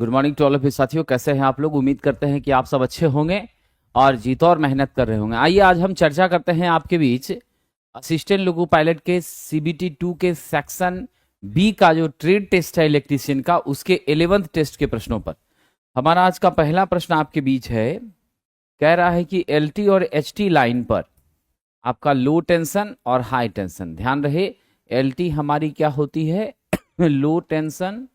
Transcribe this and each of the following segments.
Good morning to all of you साथियों, कैसे हैं आप लोग। उम्मीद करते हैं कि आप सब अच्छे होंगे और जीत और मेहनत कर रहे होंगे। आइए आज हम चर्चा करते हैं आपके बीच असिस्टेंट लोको पायलट के सीबीटी 2 के सेक्शन बी का जो ट्रेड टेस्ट है इलेक्ट्रीशियन का, उसके 11th टेस्ट के प्रश्नों पर। हमारा आज का पहला प्रश्न आपके बीच है, कह रहा है कि एलटी और एचटी लाइन पर आपका लो टेंशन और हाई टेंशन, ध्यान रहे एलटी हमारी क्या होती है लो टेंशन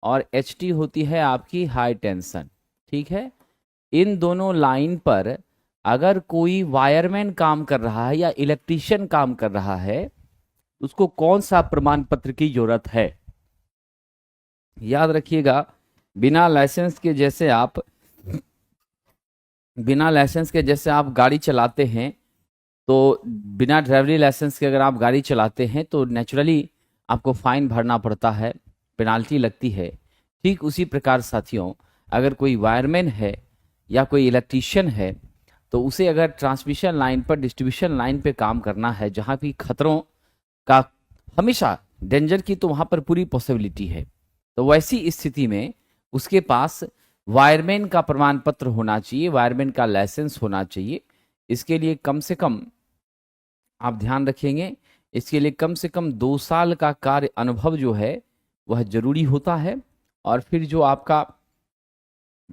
और एचटी होती है आपकी हाई टेंशन। ठीक है, इन दोनों लाइन पर अगर कोई वायरमैन काम कर रहा है या इलेक्ट्रीशियन काम कर रहा है, उसको कौन सा प्रमाण पत्र की जरूरत है। याद रखिएगा, बिना लाइसेंस के जैसे आप गाड़ी चलाते हैं, तो बिना ड्राइवरी लाइसेंस के अगर आप गाड़ी चलाते हैं तो नेचुरली आपको फाइन भरना पड़ता है, पेनाल्टी लगती है। ठीक उसी प्रकार साथियों, अगर कोई वायरमैन है या कोई इलेक्ट्रीशियन है, तो उसे अगर ट्रांसमिशन लाइन पर, डिस्ट्रीब्यूशन लाइन पे काम करना है जहां भी खतरों का हमेशा डेंजर की तो वहां पर पूरी पॉसिबिलिटी है, तो वैसी स्थिति में उसके पास वायरमैन का प्रमाण पत्र होना चाहिए, वायरमैन का लाइसेंस होना चाहिए। इसके लिए कम से कम आप ध्यान रखेंगे, इसके लिए कम से कम 2 साल का कार्य अनुभव जो है वह जरूरी होता है। और फिर जो आपका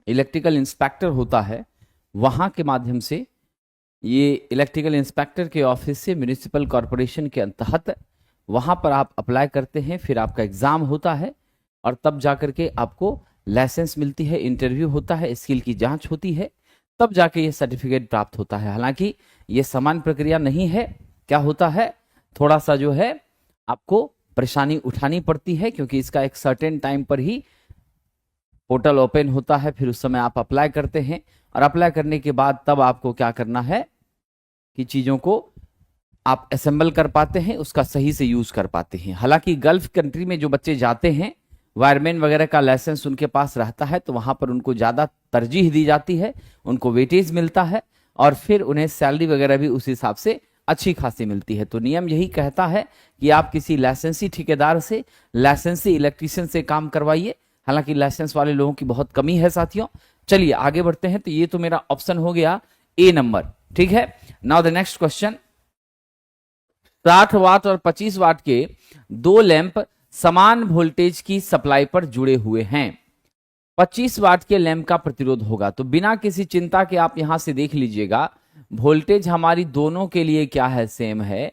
इलेक्ट्रिकल इंस्पेक्टर होता है, वहां के माध्यम से, ये इलेक्ट्रिकल इंस्पेक्टर के ऑफिस से म्युनिसिपल कॉरपोरेशन के तहत वहां पर आप अप्लाई करते हैं, फिर आपका एग्जाम होता है और तब जाकर के आपको लाइसेंस मिलती है, इंटरव्यू होता है, स्किल की जांच होती है, तब जाके ये सर्टिफिकेट प्राप्त होता है। हालांकि ये समान प्रक्रिया नहीं है, क्या होता है, थोड़ा सा जो है आपको परेशानी उठानी पड़ती है, क्योंकि इसका एक सर्टेन टाइम पर ही पोर्टल ओपन होता है, फिर उस समय आप अप्लाई करते हैं और अप्लाई करने के बाद तब आपको क्या करना है कि चीजों को आप असेंबल कर पाते हैं, उसका सही से यूज कर पाते हैं। हालांकि गल्फ कंट्री में जो बच्चे जाते हैं, वायरमैन वगैरह का लाइसेंस उनके पास रहता है, तो वहां पर उनको ज्यादा तरजीह दी जाती है, उनको वेटेज मिलता है और फिर उन्हें सैलरी वगैरह भी उस हिसाब से अच्छी खासी मिलती है। तो नियम यही कहता है कि आप किसी लाइसेंसी ठेकेदार से, लाइसेंसी इलेक्ट्रीशियन से काम करवाइए। हालांकि लाइसेंस वाले लोगों की बहुत कमी है साथियों। चलिए आगे बढ़ते हैं। तो ये तो मेरा ऑप्शन हो गया ए नंबर, ठीक है। नाउ द नेक्स्ट क्वेश्चन, 60 वाट और 25 वाट के 2 लैंप समान वोल्टेज की सप्लाई पर जुड़े हुए हैं। 25 वाट के लैंप का प्रतिरोध होगा, तो बिना किसी चिंता के आप यहां से देख लीजिएगा, वोल्टेज हमारी दोनों के लिए क्या है, सेम है।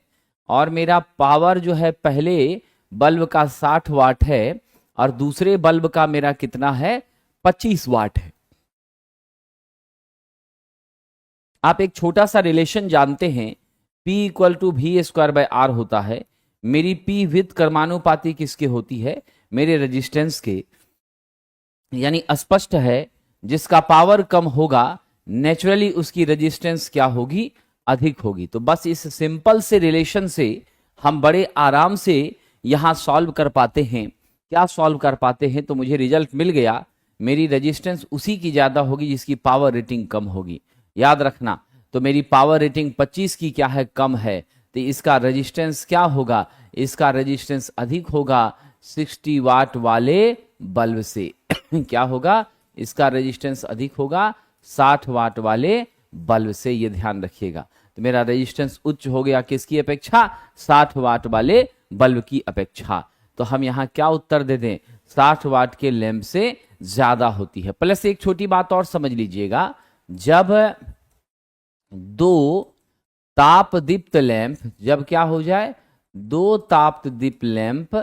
और मेरा पावर जो है पहले बल्ब का 60 वाट है और दूसरे बल्ब का मेरा कितना है, 25 वाट है। आप एक छोटा सा रिलेशन जानते हैं, P equal to V square by R होता है। मेरी P विद कर्मानुपाती किसके होती है, मेरे रेजिस्टेंस के। यानी स्पष्ट है, जिसका पावर कम होगा नेचुरली उसकी रेजिस्टेंस क्या होगी, अधिक होगी। तो बस इस सिंपल से रिलेशन से हम बड़े आराम से यहां सॉल्व कर पाते हैं। क्या सॉल्व कर पाते हैं, तो मुझे रिजल्ट मिल गया, मेरी रेजिस्टेंस उसी की ज्यादा होगी जिसकी पावर रेटिंग कम होगी। याद रखना, तो मेरी पावर रेटिंग 25 की क्या है, कम है, तो इसका रेजिस्टेंस क्या होगा, इसका रेजिस्टेंस अधिक होगा 60 वाट वाले बल्ब से क्या होगा, इसका रेजिस्टेंस अधिक होगा 60 वाट वाले बल्ब से, ये ध्यान रखिएगा। तो मेरा रेजिस्टेंस उच्च हो गया किसकी अपेक्षा, 60 वाट वाले बल्ब की अपेक्षा। तो हम यहां क्या उत्तर दे दें, 60 वाट के लैंप से ज्यादा होती है। प्लस एक छोटी बात और समझ लीजिएगा, जब 2 तापदीप्त लैंप, जब क्या हो जाए, 2 तापदीप्त लैंप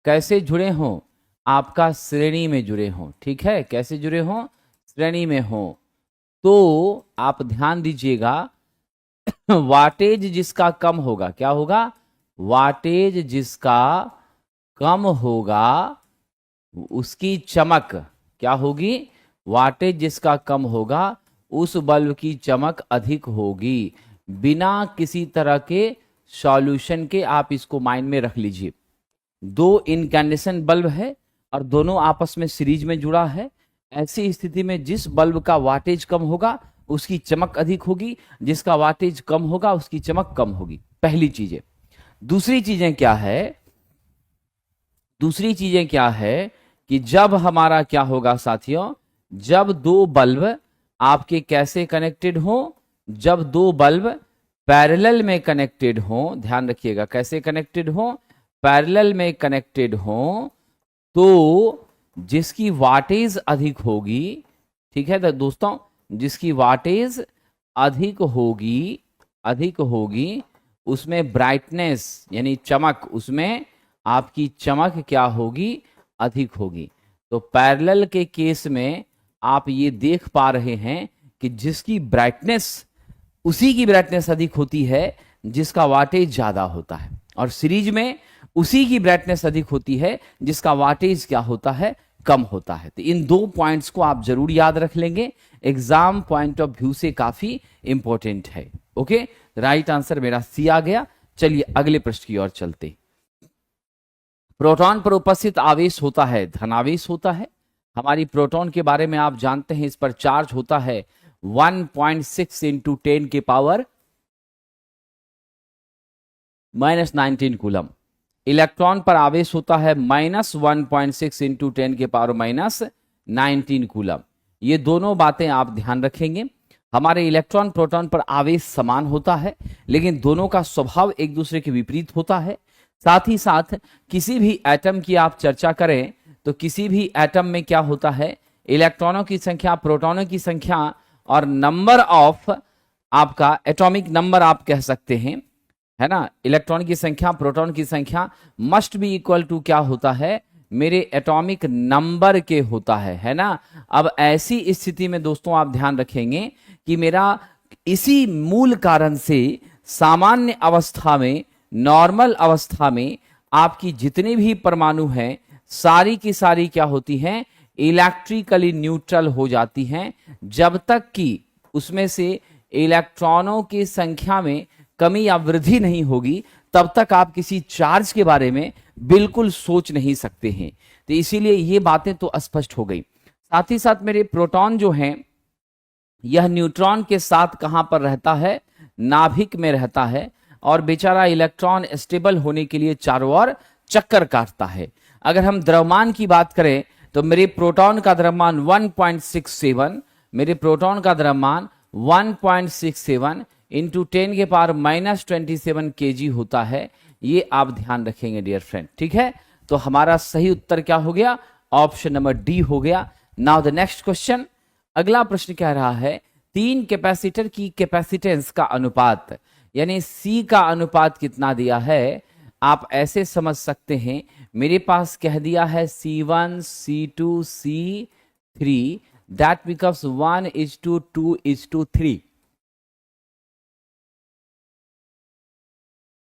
कैसे जुड़े हों, आपका श्रेणी में जुड़े हों, ठीक है, कैसे जुड़े हों, श्रेणी में हों, तो आप ध्यान दीजिएगा वाटेज जिसका कम होगा, क्या होगा, वाटेज जिसका कम होगा उसकी चमक क्या होगी, वाटेज जिसका कम होगा उस बल्ब की चमक अधिक होगी। बिना किसी तरह के सॉल्यूशन के आप इसको माइंड में रख लीजिए। 2 इनकैंडेशन बल्ब है और दोनों आपस में सीरीज में जुड़ा है। ऐसी स्थिति में जिस बल्ब का वाटेज कम होगा उसकी चमक अधिक होगी, जिसका वाटेज कम होगा उसकी चमक कम होगी। पहली चीजें। दूसरी चीजें क्या है, कि जब हमारा क्या होगा साथियों, जब दो बल्ब आपके कैसे कनेक्टेड हो, जब दो बल्ब पैरेलल में कनेक्टेड हो, ध्यान रखिएगा कैसे कनेक्टेड हो, पैरेलल में कनेक्टेड हो, तो जिसकी वाटेज अधिक होगी, ठीक है दोस्तों, जिसकी वाटेज अधिक होगी उसमें ब्राइटनेस यानी चमक, उसमें आपकी चमक क्या होगी, अधिक होगी। तो पैरेलल के केस में आप ये देख पा रहे हैं कि जिसकी ब्राइटनेस, उसी की ब्राइटनेस अधिक होती है जिसका वाटेज ज्यादा होता है, और सीरीज में उसी की ब्राइटनेस अधिक होती है जिसका वाटेज क्या होता है, कम होता है। तो इन दो पॉइंट्स को आप जरूर याद रख लेंगे, एग्जाम पॉइंट ऑफ व्यू से काफी इंपॉर्टेंट है। ओके, राइट आंसर मेरा सी आ गया। चलिए अगले प्रश्न की ओर चलते। प्रोटॉन पर उपस्थित आवेश होता है धनावेश होता है। हमारी प्रोटॉन के बारे में आप जानते हैं, इस पर चार्ज होता है 1.6 इंटू 10 के पावर -19 कूलम। इलेक्ट्रॉन पर आवेश होता है -1.6 इंटू 10 के पावर -19 कूलम। ये दोनों बातें आप ध्यान रखेंगे। हमारे इलेक्ट्रॉन प्रोटॉन पर आवेश समान होता है, लेकिन दोनों का स्वभाव एक दूसरे के विपरीत होता है। साथ ही साथ किसी भी एटम की आप चर्चा करें तो किसी भी एटम में क्या होता है, इलेक्ट्रॉनों की संख्या, प्रोटॉनों की संख्या और नंबर ऑफ, आपका एटॉमिक नंबर आप कह सकते हैं, है ना, इलेक्ट्रॉन की संख्या, प्रोटॉन की संख्या मस्ट बी इक्वल टू क्या होता है, मेरे एटॉमिक नंबर के होता है ना। अब ऐसी स्थिति में दोस्तों आप ध्यान रखेंगे कि मेरा इसी मूल कारण से सामान्य अवस्था में, नॉर्मल अवस्था में आपकी जितने भी परमाणु हैं सारी की सारी क्या होती हैं, इलेक्ट्रिकली न्यूट्रल हो जाती हैं, जब तक कि उसमें से इलेक्ट्रॉनों की संख्या में कमी या वृद्धि नहीं होगी, तब तक आप किसी चार्ज के बारे में बिल्कुल सोच नहीं सकते हैं। तो इसीलिए ये बातें तो स्पष्ट हो गई। साथ ही साथ मेरे प्रोटॉन जो हैं, यह न्यूट्रॉन के साथ कहां पर रहता है, नाभिक में रहता है, और बेचारा इलेक्ट्रॉन स्टेबल होने के लिए चारों ओर चक्कर काटता है। अगर हम द्रव्यमान की बात करें तो मेरे प्रोटॉन का द्रव्यमान 1.67, मेरे प्रोटॉन का द्रव्यमान 1.67 इंटू 10 के पावर -27 kg होता है। ये आप ध्यान रखेंगे डियर फ्रेंड, ठीक है। तो हमारा सही उत्तर क्या हो गया, ऑप्शन नंबर डी हो गया। नाउ द नेक्स्ट क्वेश्चन, अगला प्रश्न कह रहा है तीन कैपेसिटर की कैपेसिटेंस का अनुपात, यानी सी का अनुपात कितना दिया है। आप ऐसे समझ सकते हैं, मेरे पास कह दिया है C1, C2, C3, that becomes 1:2:3।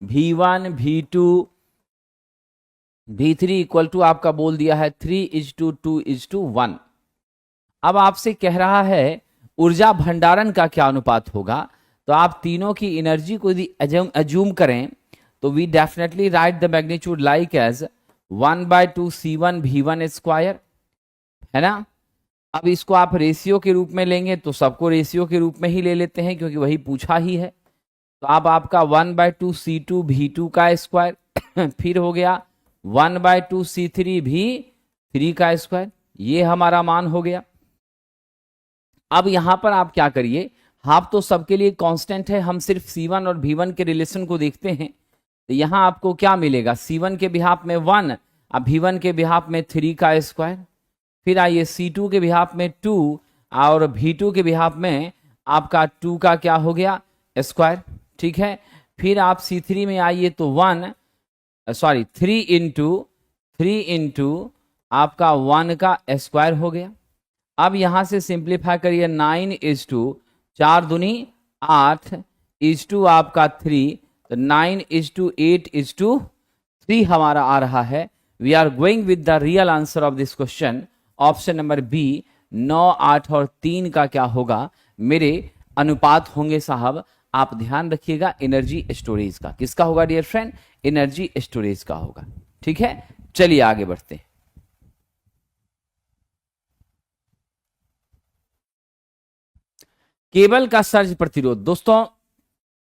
V1, V2, V3 equal to आपका बोल दिया है 3:2:1। अब आपसे कह रहा है ऊर्जा भंडारण का क्या अनुपात होगा। तो आप तीनों की एनर्जी को यदि अज्यूम करें तो we definitely write the magnitude like as 1/2 C1 V1 square, है ना। अब इसको आप रेशियो के रूप में लेंगे तो सबको रेशियो के रूप में ही ले लेते हैं क्योंकि वही पूछा ही है। तो अब आपका 1/2 C2 V2 का स्क्वायर फिर हो गया 1/2 C3 V3 का स्क्वायर, ये हमारा मान हो गया। अब यहां पर आप क्या करिए, हाफ तो सबके लिए कांस्टेंट है, हम सिर्फ C1 और V1 के रिलेशन को देखते हैं। तो यहां आपको क्या मिलेगा, C1 के बिहाफ में 1, अब V1 के बिहाफ में 3 का स्क्वायर, फिर आइए C2 के बिहाफ में 2 और V2 के बिहाफ में आपका 2 का क्या हो गया, स्क्वायर, ठीक है। फिर आप C3 में आइए तो 3 इंटू आपका 1 का स्क्वायर हो गया। अब यहां से सिंप्लीफाई करिए, 9:4 दूनी 8 इज आपका 3, तो 9:8:3 हमारा आ रहा है। We are going with the real answer of this question, option number B. 9, 8 और 3 का क्या होगा, मेरे अनुपात होंगे साहब। आप ध्यान रखिएगा एनर्जी स्टोरेज का, किसका होगा डियर फ्रेंड, एनर्जी स्टोरेज का होगा, ठीक है। चलिए आगे बढ़ते हैं। केबल का सर्ज प्रतिरोध, दोस्तों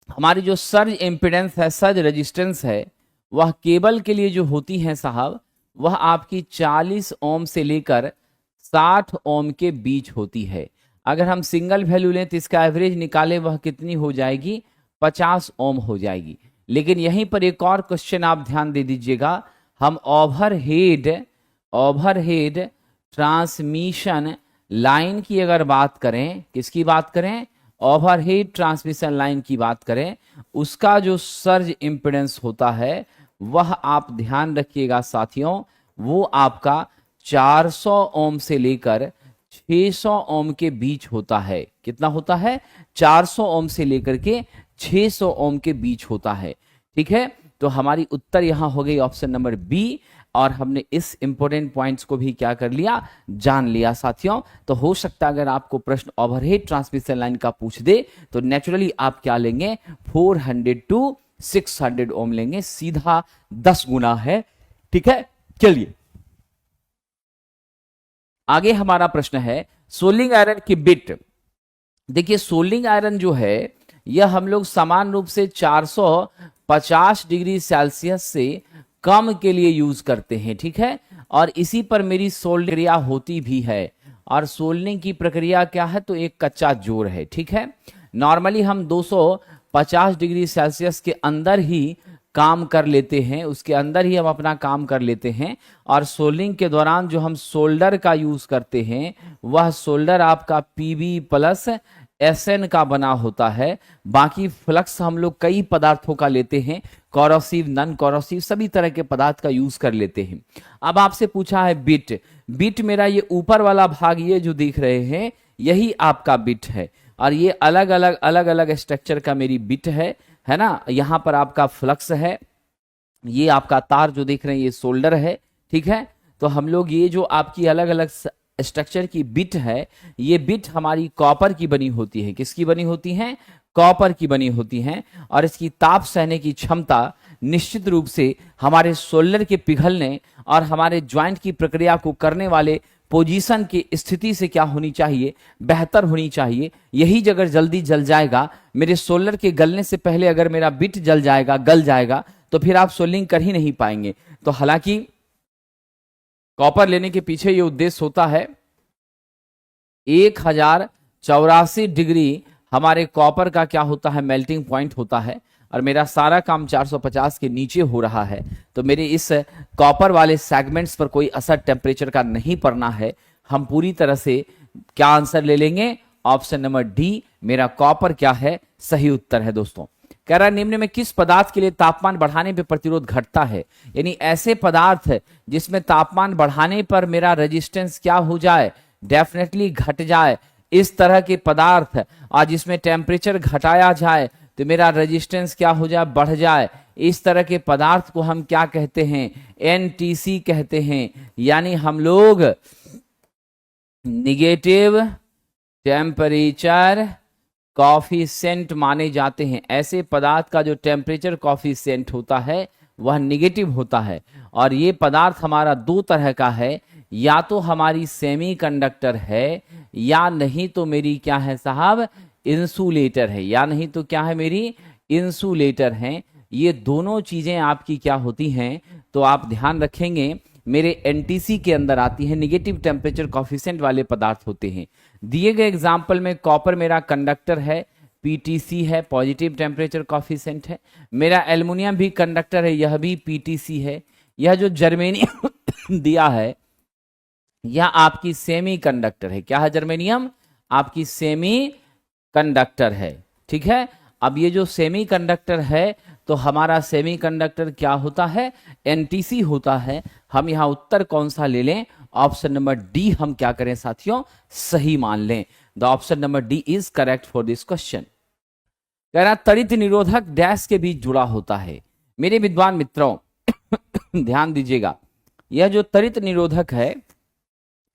हमारी जो सर्ज इंपीडेंस है, सर्ज रेजिस्टेंस है, वह केबल के लिए जो होती है साहब, वह आपकी 40 ओम से लेकर 60 ओम के बीच होती है। अगर हम सिंगल वैल्यू लें तो इसका एवरेज निकालें, वह कितनी हो जाएगी, 50 ओम हो जाएगी। लेकिन यहीं पर एक और क्वेश्चन आप ध्यान दे दीजिएगा, हम ओवरहेड ट्रांसमिशन लाइन की अगर बात करें, किसकी बात करें, ओवरहेड ट्रांसमिशन लाइन की बात करें, उसका जो सर्ज इंपेडेंस होता है वह आप ध्यान रखिएगा साथियों, वो आपका 400 ओम से लेकर 600 ओम के बीच होता है। कितना होता है, 400 ओम से लेकर के 600 ओम के बीच होता है। ठीक है, तो हमारी उत्तर यहां हो गई ऑप्शन नंबर बी, और हमने इस इंपॉर्टेंट पॉइंट्स को भी क्या कर लिया, जान लिया साथियों। तो हो सकता है अगर आपको प्रश्न ओवरहेड ट्रांसमिशन लाइन का पूछ दे तो नेचुरली आप क्या लेंगे, 400 टू 600 ओम लेंगे, सीधा 10 गुना है। ठीक है, चलिए आगे हमारा प्रश्न है सोल्डिंग आयरन की बिट। देखिए सोल्डिंग आयरन जो है यह हम लोग समान रूप से 450 डिग्री सेल्सियस से कम के लिए यूज करते हैं। ठीक है, और इसी पर मेरी सोल्ड प्रक्रिया होती भी है। और सोल्डिंग की प्रक्रिया क्या है, तो एक कच्चा जोड़ है। ठीक है, नॉर्मली हम 250 डिग्री सेल्सियस के अंदर ही काम कर लेते हैं, उसके अंदर ही हम अपना काम कर लेते हैं। और सोल्डिंग के दौरान जो हम सोल्डर का यूज करते हैं वह सोल्डर आपका पीबी प्लस एसएन का बना होता है। बाकी फ्लक्स हम लोग कई पदार्थों का लेते हैं, कोरोसिव, नॉन कोरोसिव, सभी तरह के पदार्थ का यूज कर लेते हैं। अब आपसे पूछा है बिट, बिट मेरा ये ऊपर वाला भाग ये जो दिख रहे हैं यही आपका बिट है, और ये अलग अलग स्ट्रक्चर का मेरी बिट है ना। यहां पर आपका फ्लक्स है, ये आपका तार जो देख रहे हैं ये सोल्डर है। ठीक है, तो हम लोग ये जो आपकी अलग अलग स्ट्रक्चर की बिट है, ये बिट हमारी कॉपर की बनी होती है। किसकी बनी होती है, कॉपर की बनी होती हैं। और इसकी ताप सहने की क्षमता निश्चित रूप से हमारे सोल्डर के पिघलने और हमारे ज्वाइंट की प्रक्रिया को करने वाले पोजीशन की स्थिति से क्या होनी चाहिए, बेहतर होनी चाहिए। यही अगर जल्दी जल जाएगा, मेरे सोल्डर के गलने से पहले अगर मेरा बिट जल जाएगा, गल जाएगा, तो फिर आप सोल्डिंग कर ही नहीं पाएंगे। तो हालांकि कॉपर लेने के पीछे ये उद्देश्य होता है, 1084 डिग्री हमारे कॉपर का क्या होता है, मेल्टिंग पॉइंट होता है। और मेरा सारा काम 450 के नीचे हो रहा है, तो मेरे इस कॉपर वाले सेगमेंट्स पर कोई असर टेम्परेचर का नहीं पड़ना है। हम पूरी तरह से क्या आंसर ले लेंगे, ऑप्शन नंबर डी, मेरा कॉपर क्या है, सही उत्तर है दोस्तों। कह रहा है निम्न में किस पदार्थ के लिए तापमान बढ़ाने पर प्रतिरोध घटता है, यानी ऐसे पदार्थ जिसमें तापमान बढ़ाने पर मेरा रेजिस्टेंस क्या हो जाए, डेफिनेटली घट जाए। इस तरह के पदार्थ और जिसमें टेम्परेचर घटाया जाए तो मेरा रेजिस्टेंस क्या हो जाए, बढ़ जाए। इस तरह के पदार्थ को हम क्या कहते हैं, एनटीसी कहते हैं, यानी हम लोग निगेटिव टेम्परेचर कॉफिशिएंट माने जाते हैं। ऐसे पदार्थ का जो टेम्परेचर कॉफिशिएंट होता है वह निगेटिव होता है। और ये पदार्थ हमारा दो तरह का है, या तो हमारी सेमीकंडक्टर है, या नहीं तो मेरी क्या है साहब, इंसुलेटर है, या नहीं तो क्या है मेरी इंसुलेटर है। ये दोनों चीजें आपकी क्या होती हैं, तो आप ध्यान रखेंगे मेरे एनटीसी के अंदर आती है, निगेटिव टेम्परेचर कॉफिशिएंट वाले पदार्थ होते हैं। दिए गए एग्जाम्पल में कॉपर मेरा कंडक्टर है, पीटीसी है, पॉजिटिव टेम्परेचर कॉफिशिएंट है। मेरा एल्युमिनियम भी कंडक्टर है, यह भी पीटीसी है। यह जो जर्मेनियम दिया है यह आपकी सेमी कंडक्टर है। क्या है जर्मेनियम, आपकी सेमी कंडक्टर है। ठीक है, अब ये जो सेमी कंडक्टर है तो हमारा सेमी कंडक्टर क्या होता है, एनटीसी होता है। हम यहां उत्तर कौन सा ले लें, ऑप्शन नंबर डी हम क्या करें साथियों, सही मान लें। The option number D is correct for this question. कह रहा त्वरित निरोधक डैश के बीच जुड़ा होता है। मेरे विद्वान मित्रों ध्यान दीजिएगा, यह जो त्वरित निरोधक है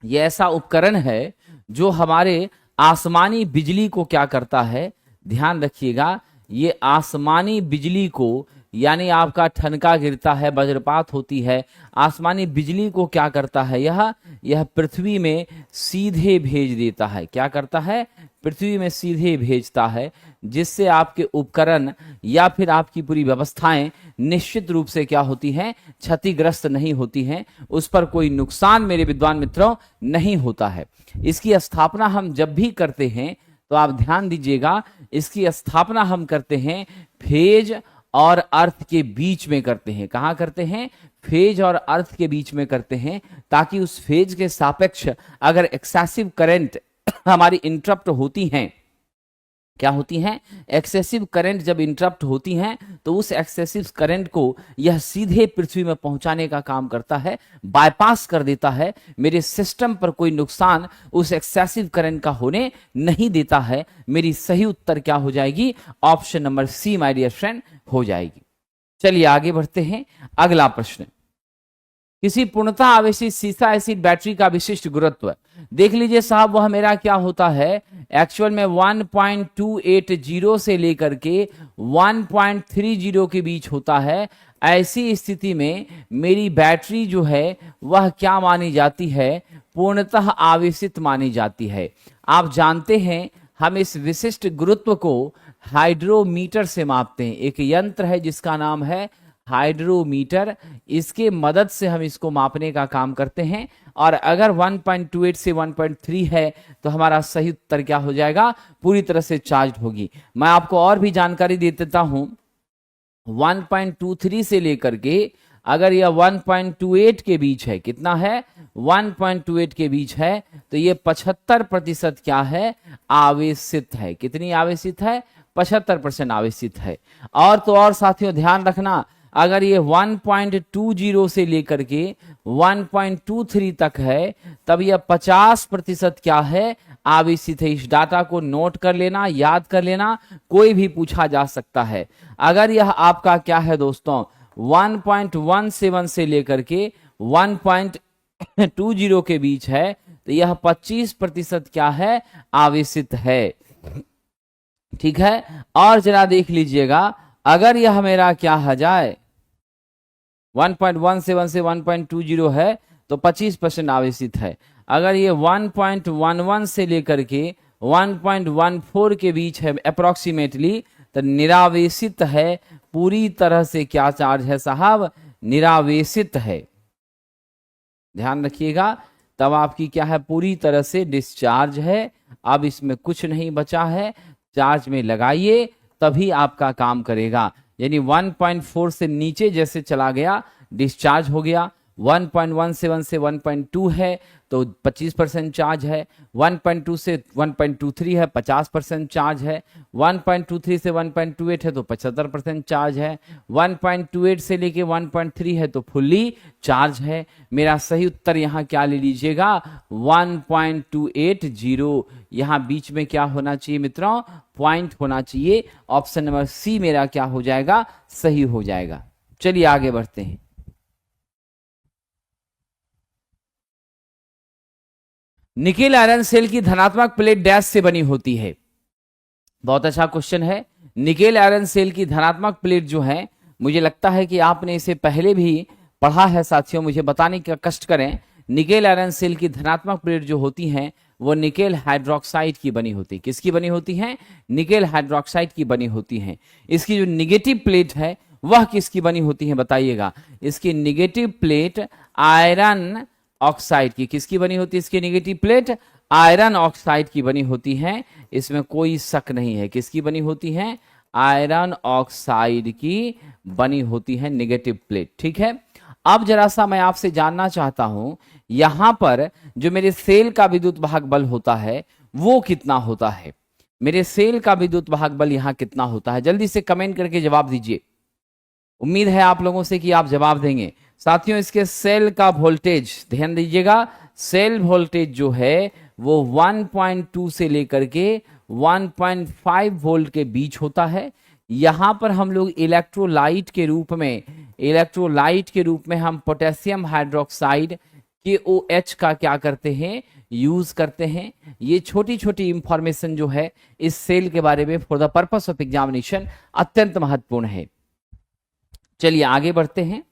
यह ऐसा उपकरण है जो हमारे आसमानी बिजली को क्या करता है, ध्यान रखिएगा, ये आसमानी बिजली को यानी आपका ठनका गिरता है, वज्रपात होती है, आसमानी बिजली को क्या करता है, यह पृथ्वी में सीधे भेज देता है। क्या करता है? पृथ्वी में सीधे भेजता है, जिससे आपके उपकरण या फिर आपकी पूरी व्यवस्थाएं निश्चित रूप से क्या होती हैं, क्षतिग्रस्त नहीं होती हैं, उस पर कोई नुकसान मेरे विद्वान मित्रों नहीं होता है। इसकी स्थापना हम जब भी करते हैं तो आप ध्यान दीजिएगा, इसकी स्थापना हम करते हैं फेज और अर्थ के बीच में करते हैं। कहां करते हैं? फेज और अर्थ के बीच में करते हैं, ताकि उस फेज के सापेक्ष अगर एक्सेसिव करंट हमारी इंटरप्ट होती हैं, क्या होती हैं, एक्सेसिव करंट जब इंटरप्ट होती हैं तो उस एक्सेसिव करंट को यह सीधे पृथ्वी में पहुंचाने का काम करता है, बाईपास कर देता है, मेरे सिस्टम पर कोई नुकसान उस एक्सेसिव करंट का होने नहीं देता है। मेरी सही उत्तर क्या हो जाएगी? Option number C my dear friend हो जाएगी। चलिए आगे बढ़ते हैं। अगला प्रश्न, किसी पूर्णतः आवेशित सीसा एसिड बैटरी का विशिष्ट गुरुत्व देख लीजिए साहब, वह मेरा क्या होता है, एक्चुअल में 1.280 से लेकर के 1.30 के बीच होता है। ऐसी स्थिति में मेरी बैटरी जो है वह क्या मानी जाती है? पूर्णतः आवेशित मानी जाती है। आप जानते हैं हम इस विशिष्ट गुरुत्व को हाइड्रोमीटर से मापते हैं। एक यंत्र है जिसका नाम है हाइड्रोमीटर, इसके मदद से हम इसको मापने का काम करते हैं। और अगर 1.28 से 1.3 है तो हमारा सही उत्तर क्या हो जाएगा? पूरी तरह से चार्ज होगी। मैं आपको और भी जानकारी दे देता हूं, 1.23 से लेकर के अगर यह 1.28 के बीच है, कितना है? 1.28 के बीच है, तो ये 75% क्या है? आवेशित है। कितनी आवेशित है? 75% आवेशित है। और तो और साथियों ध्यान रखना, अगर ये 1.20 से लेकर के 1.23 तक है, तब यह 50% क्या है? आवेशित है। इस डाटा को नोट कर लेना, याद कर लेना, कोई भी पूछा जा सकता है। अगर यह आपका क्या है दोस्तों, 1.17 से लेकर के 1.20 के बीच है, तो यह 25% क्या है? आवेशित है। ठीक है। और जरा देख लीजिएगा, अगर यह मेरा क्या आ जाए 1.17 से 1.20 है तो 25% आवेशित है। अगर ये 1.11 से लेकर के 1.14 के बीच है अप्रोक्सीमेटली, तो निरावेशित है। पूरी तरह से क्या चार्ज है साहब? निरावेशित है। ध्यान रखिएगा, तब आपकी क्या है? पूरी तरह से डिस्चार्ज है। अब इसमें कुछ नहीं बचा है, चार्ज में लगाइए तभी आपका काम करेगा। यानी 1.4 से नीचे जैसे चला गया डिस्चार्ज हो गया। 1.17 से 1.2 है तो 25% चार्ज है। 1.2 से 1.23 है 50% चार्ज है। 1.23 से 1.28 है तो 75% चार्ज है। 1.28 से लेके 1.3 है तो फुल्ली चार्ज है। मेरा सही उत्तर यहाँ क्या ले लीजिएगा? 1.280। यहाँ बीच में क्या होना चाहिए मित्रों? पॉइंट होना चाहिए। ऑप्शन नंबर सी मेरा क्या हो जाएगा? सही हो जाएगा। चलिए आगे बढ़ते हैं। निकेल आयरन सेल की धनात्मक प्लेट डैश से बनी होती है। बहुत अच्छा क्वेश्चन है। निकेल आयरन सेल की धनात्मक प्लेट जो है, मुझे लगता है कि आपने इसे पहले भी पढ़ा है साथियों, मुझे बताने का कष्ट करें। निकेल आयरन सेल की धनात्मक प्लेट जो होती हैं वो निकेल हाइड्रोक्साइड की बनी होती है। किसकी बनी होती है? निकेल हाइड्रोक्साइड की बनी होती है। इसकी जो निगेटिव प्लेट है वह किसकी बनी होती है बताइएगा? इसकी निगेटिव प्लेट आयरन ऑक्साइड की। किसकी बनी होती है इसकी निगेटिव प्लेट? आयरन ऑक्साइड की बनी होती है। इसमें कोई शक नहीं है। किसकी बनी होती है? आयरन ऑक्साइड की बनी होती है निगेटिव प्लेट। ठीक है। अब जरा सा मैं आपसे जानना चाहता हूं, यहां पर जो मेरे सेल का विद्युत वाहक बल होता है वो कितना होता है? मेरे सेल का विद्युत वाहक बल यहां कितना होता है? जल्दी से कमेंट करके जवाब दीजिए। उम्मीद है आप लोगों से कि आप जवाब देंगे। साथियों इसके सेल का वोल्टेज ध्यान दीजिएगा, सेल वोल्टेज जो है वो 1.2 से लेकर के 1.5 वोल्ट के बीच होता है। यहां पर हम लोग इलेक्ट्रोलाइट के रूप में हम पोटेशियम हाइड्रोक्साइड KOH का क्या करते हैं? यूज करते हैं। ये छोटी छोटी इंफॉर्मेशन जो है इस सेल के बारे में for the purpose of examination अत्यंत महत्वपूर्ण है। चलिए आगे बढ़ते हैं।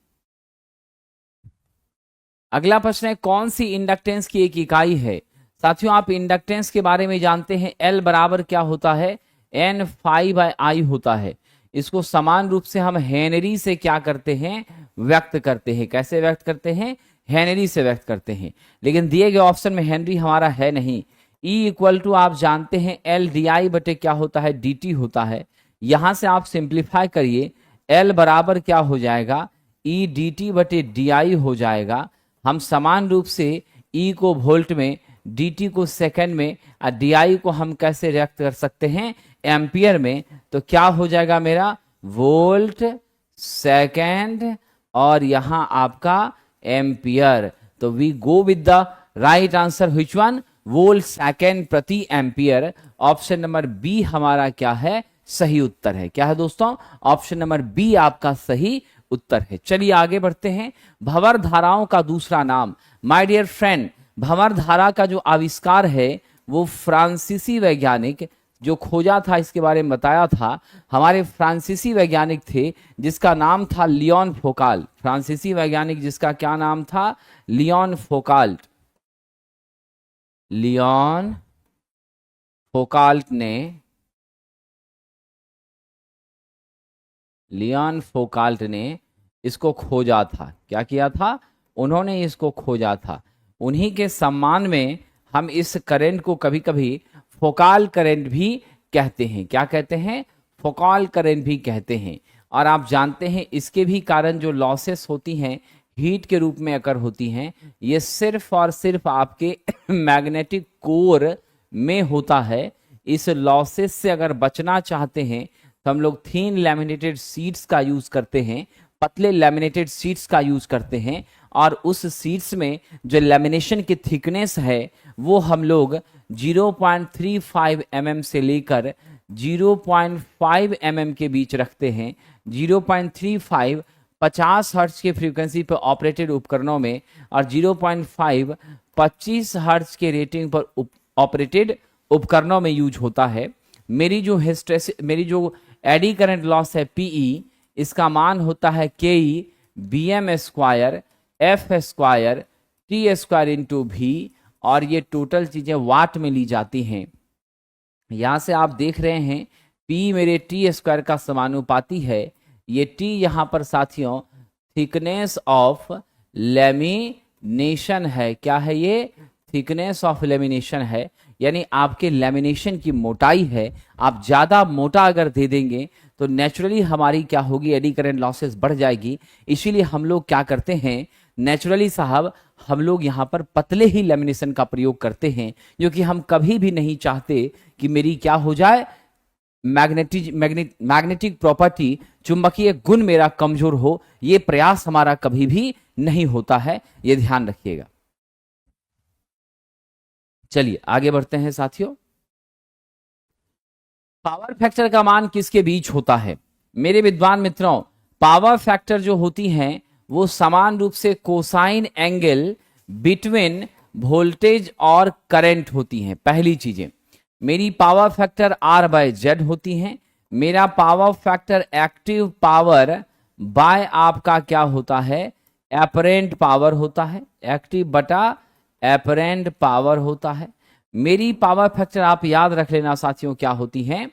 अगला प्रश्न है, कौन सी इंडक्टेंस की एक इकाई है? साथियों, आप इंडक्टेंस के बारे में जानते हैं, L बराबर क्या होता है? N∅I होता है। इसको समान रूप से हम हेनरी से क्या करते हैं? व्यक्त करते हैं। कैसे व्यक्त करते हैं? हेनरी से व्यक्त करते हैं। लेकिन दिए गए ऑप्शन में हेनरी हमारा है नहीं। E इक्वल टू आप जानते हैं LDI बटे क्या होता है? DT होता है। यहां से आप सिंप्लीफाई करिए, L बराबर क्या हो जाएगा? EDT बटे DI हो जाएगा। हम समान रूप से E को वोल्ट में, dt को सेकंड में और di को हम कैसे व्यक्त कर सकते हैं? एम्पियर में। तो क्या हो जाएगा मेरा? वोल्ट सेकंड और यहां आपका एम्पियर। तो we go with the right answer, which one? Volt second प्रति एम्पियर। ऑप्शन नंबर बी हमारा क्या है? सही उत्तर है। क्या है दोस्तों? ऑप्शन नंबर बी आपका सही उत्तर है। चलिए आगे बढ़ते हैं। भंवर धाराओं का दूसरा नाम। माय डियर फ्रेंड, भंवर धारा का जो आविष्कार है वो फ्रांसीसी वैज्ञानिक जो खोजा था, इसके बारे में बताया था, हमारे फ्रांसीसी वैज्ञानिक थे जिसका नाम था लियोन फोकाल्ट। फ्रांसीसी वैज्ञानिक जिसका क्या नाम था? लियोन फोकाल्ट। लियोन फोकाल्ट ने लियोन फोकाल्ट ने इसको खोजा था। क्या किया था? उन्होंने इसको खोजा था। उन्हीं के सम्मान में हम इस करंट को कभी कभी फोकाल करंट भी कहते हैं। क्या कहते हैं? फोकाल करंट भी कहते हैं। और आप जानते हैं इसके भी कारण जो लॉसेस होती हैं, हीट के रूप में अकर होती हैं, ये सिर्फ और सिर्फ आपके मैग्नेटिक कोर में होता है। इस लॉसेस से अगर बचना चाहते हैं तो हम लोग थीन लैमिनेटेड शीट्स का यूज करते हैं, पतले लैमिनेटेड शीट्स का यूज करते हैं। और उस शीट्स में जो लैमिनेशन की थिकनेस है वो हम लोग 0.35 mm से लेकर 0.5 mm के बीच रखते हैं। 0.35 50 हर्ट्ज के फ्रीक्वेंसी पर ऑपरेटेड उपकरणों में और 0.5 25 हर्ट्ज के रेटिंग पर ऑपरेटेड उपकरणों में यूज होता है। मेरी जो एडी करंट लॉस है PE, इसका मान होता है KE BM square F square T square into V, और ये टोटल चीजें वाट में ली जाती हैं। यहां से आप देख रहे हैं P मेरे T स्क्वायर का समानुपाती है। ये T यहां पर साथियों थिकनेस ऑफ लेमिनेशन है। क्या है ये? थिकनेस ऑफ लेमिनेशन है, यानी आपके लेमिनेशन की मोटाई है। आप ज्यादा मोटा अगर दे देंगे तो नेचुरली हमारी क्या होगी? एडी करंट लॉसेस बढ़ जाएगी। इसीलिए हम लोग क्या करते हैं? नेचुरली साहब हम लोग यहाँ पर पतले ही लेमिनेशन का प्रयोग करते हैं, जो कि हम कभी भी नहीं चाहते कि मेरी क्या हो जाए? मैग्नेटिक प्रॉपर्टी, चुंबकीय गुण मेरा कमजोर हो। ये प्रयास हमारा कभी भी नहीं होता है, ये ध्यान रखिएगा। चलिए आगे बढ़ते हैं साथियों। पावर फैक्टर का मान किसके बीच होता है? मेरे विद्वान मित्रों, पावर फैक्टर जो होती हैं वो समान रूप से कोसाइन एंगल बिटवीन वोल्टेज और करंट होती हैं। पहली चीजें, मेरी पावर फैक्टर R/Z होती हैं। मेरा power factor active power bye आपका क्या होता है? एपरेंट पावर होता है। एक्टिव बटा एपरेंट पावर होता है। मेरी पावर फैक्टर आप याद रख लेना साथियों क्या होती हैं।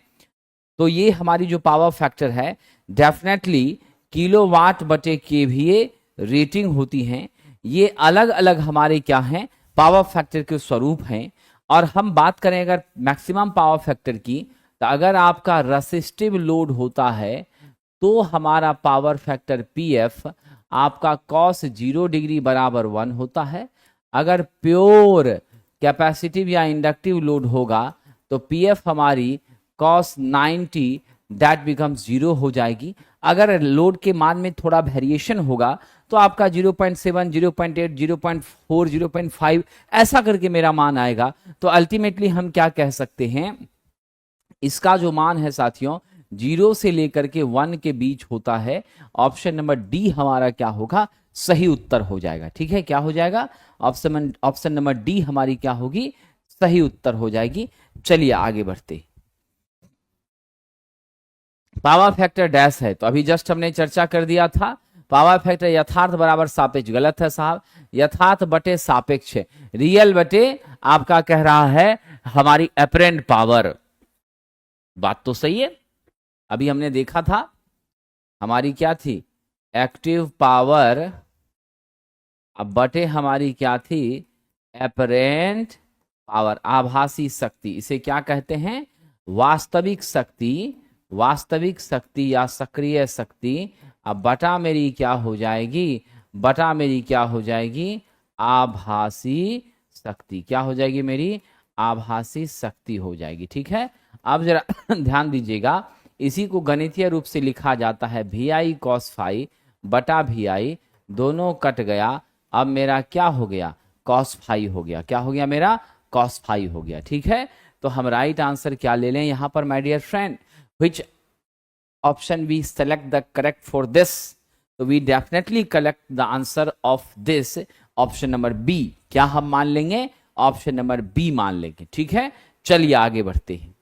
तो ये हमारी जो पावर फैक्टर है डेफिनेटली किलोवाट बटे KVA रेटिंग होती हैं। ये अलग अलग हमारे क्या हैं? पावर फैक्टर के स्वरूप हैं। और हम बात करें अगर मैक्सिमम पावर फैक्टर की, तो अगर आपका रेसिस्टिव लोड होता है तो हमारा पावर फैक्टर PF आपका cos 0 डिग्री बराबर 1 होता है। अगर प्योर कैपेसिटिव या इंडक्टिव लोड होगा तो PF हमारी cos 90 दैट बिकम्स 0 हो जाएगी। अगर लोड के मान में थोड़ा वेरिएशन होगा तो आपका 0.7, 0.8, 0.4, 0.5 ऐसा करके मेरा मान आएगा। तो अल्टीमेटली हम क्या कह सकते हैं? इसका जो मान है साथियों 0 से लेकर के 1 के बीच होता है। ऑप्शन नंबर डी हमारा क्या होगा? सही उत्तर हो जाएगा। ठीक है, क्या हो जाएगा? ऑप्शन नंबर डी हमारी क्या होगी? सही उत्तर हो जाएगी। चलिए आगे बढ़ते। पावर फैक्टर डैश है, तो अभी जस्ट हमने चर्चा कर दिया था पावर फैक्टर यथार्थ बराबर सापेक्ष, गलत है साहब, यथार्थ बटे सापेक्ष है, रियल बटे आपका कह रहा है हमारी अपरेंट पावर। बात तो सही है। अभी हमने देखा था हमारी क्या थी, एक्टिव पावर, अब बटे हमारी क्या थी, अपरेंट पावर, आभासी शक्ति। इसे क्या कहते हैं, वास्तविक शक्ति, वास्तविक शक्ति या सक्रिय शक्ति। अब बटा मेरी क्या हो जाएगी, बटा मेरी क्या हो जाएगी, आभासी शक्ति। क्या हो जाएगी मेरी, आभासी शक्ति हो जाएगी। ठीक है, अब जरा ध्यान दीजिएगा, इसी को गणितीय रूप से लिखा जाता है वी आई कॉस फाई बटा वी आई, दोनों कट गया, अब मेरा क्या हो गया, कॉस फाई हो गया। क्या हो गया मेरा, कॉस फाई हो गया। ठीक है, तो हम राइट आंसर क्या ले लें यहां पर my dear friend, which option we select the correct for this, तो we definitely collect the answer of this option number B. क्या हम मान लेंगे, ऑप्शन नंबर बी मान लेंगे। ठीक है, चलिए आगे बढ़ते हैं।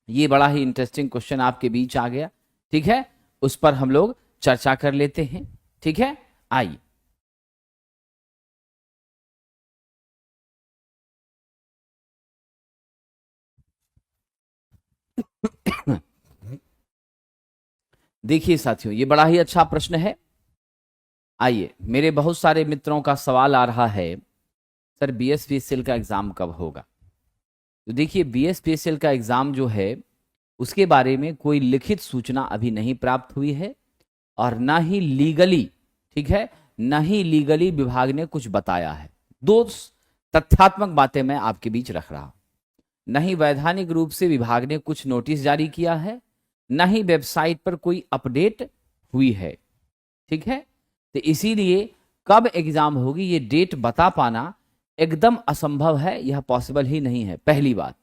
ये बड़ा ही इंटरेस्टिंग क्वेश्चन आपके बीच आ गया। ठीक है, उस पर हम लोग चर्चा कर लेते हैं। ठीक है, आइए। देखिए साथियों, ये बड़ा ही अच्छा प्रश्न है। आइए, मेरे बहुत सारे मित्रों का सवाल आ रहा है, सर बीएसपीएसएल का एग्जाम कब होगा। तो देखिए, बीएसपीएसएल का एग्जाम जो है उसके बारे में कोई लिखित सूचना अभी नहीं प्राप्त हुई है, और ना ही लीगली, ठीक है, ना ही लीगली विभाग ने कुछ बताया है। दो तथ्यात्मक बातें मैं आपके बीच रख रहा हूं। न ही वैधानिक रूप से विभाग ने कुछ नोटिस जारी किया है, न ही वेबसाइट पर कोई अपडेट हुई है। ठीक है, तो इसीलिए कब एग्जाम होगी ये डेट बता पाना एकदम असंभव है, यह पॉसिबल ही नहीं है, पहली बात।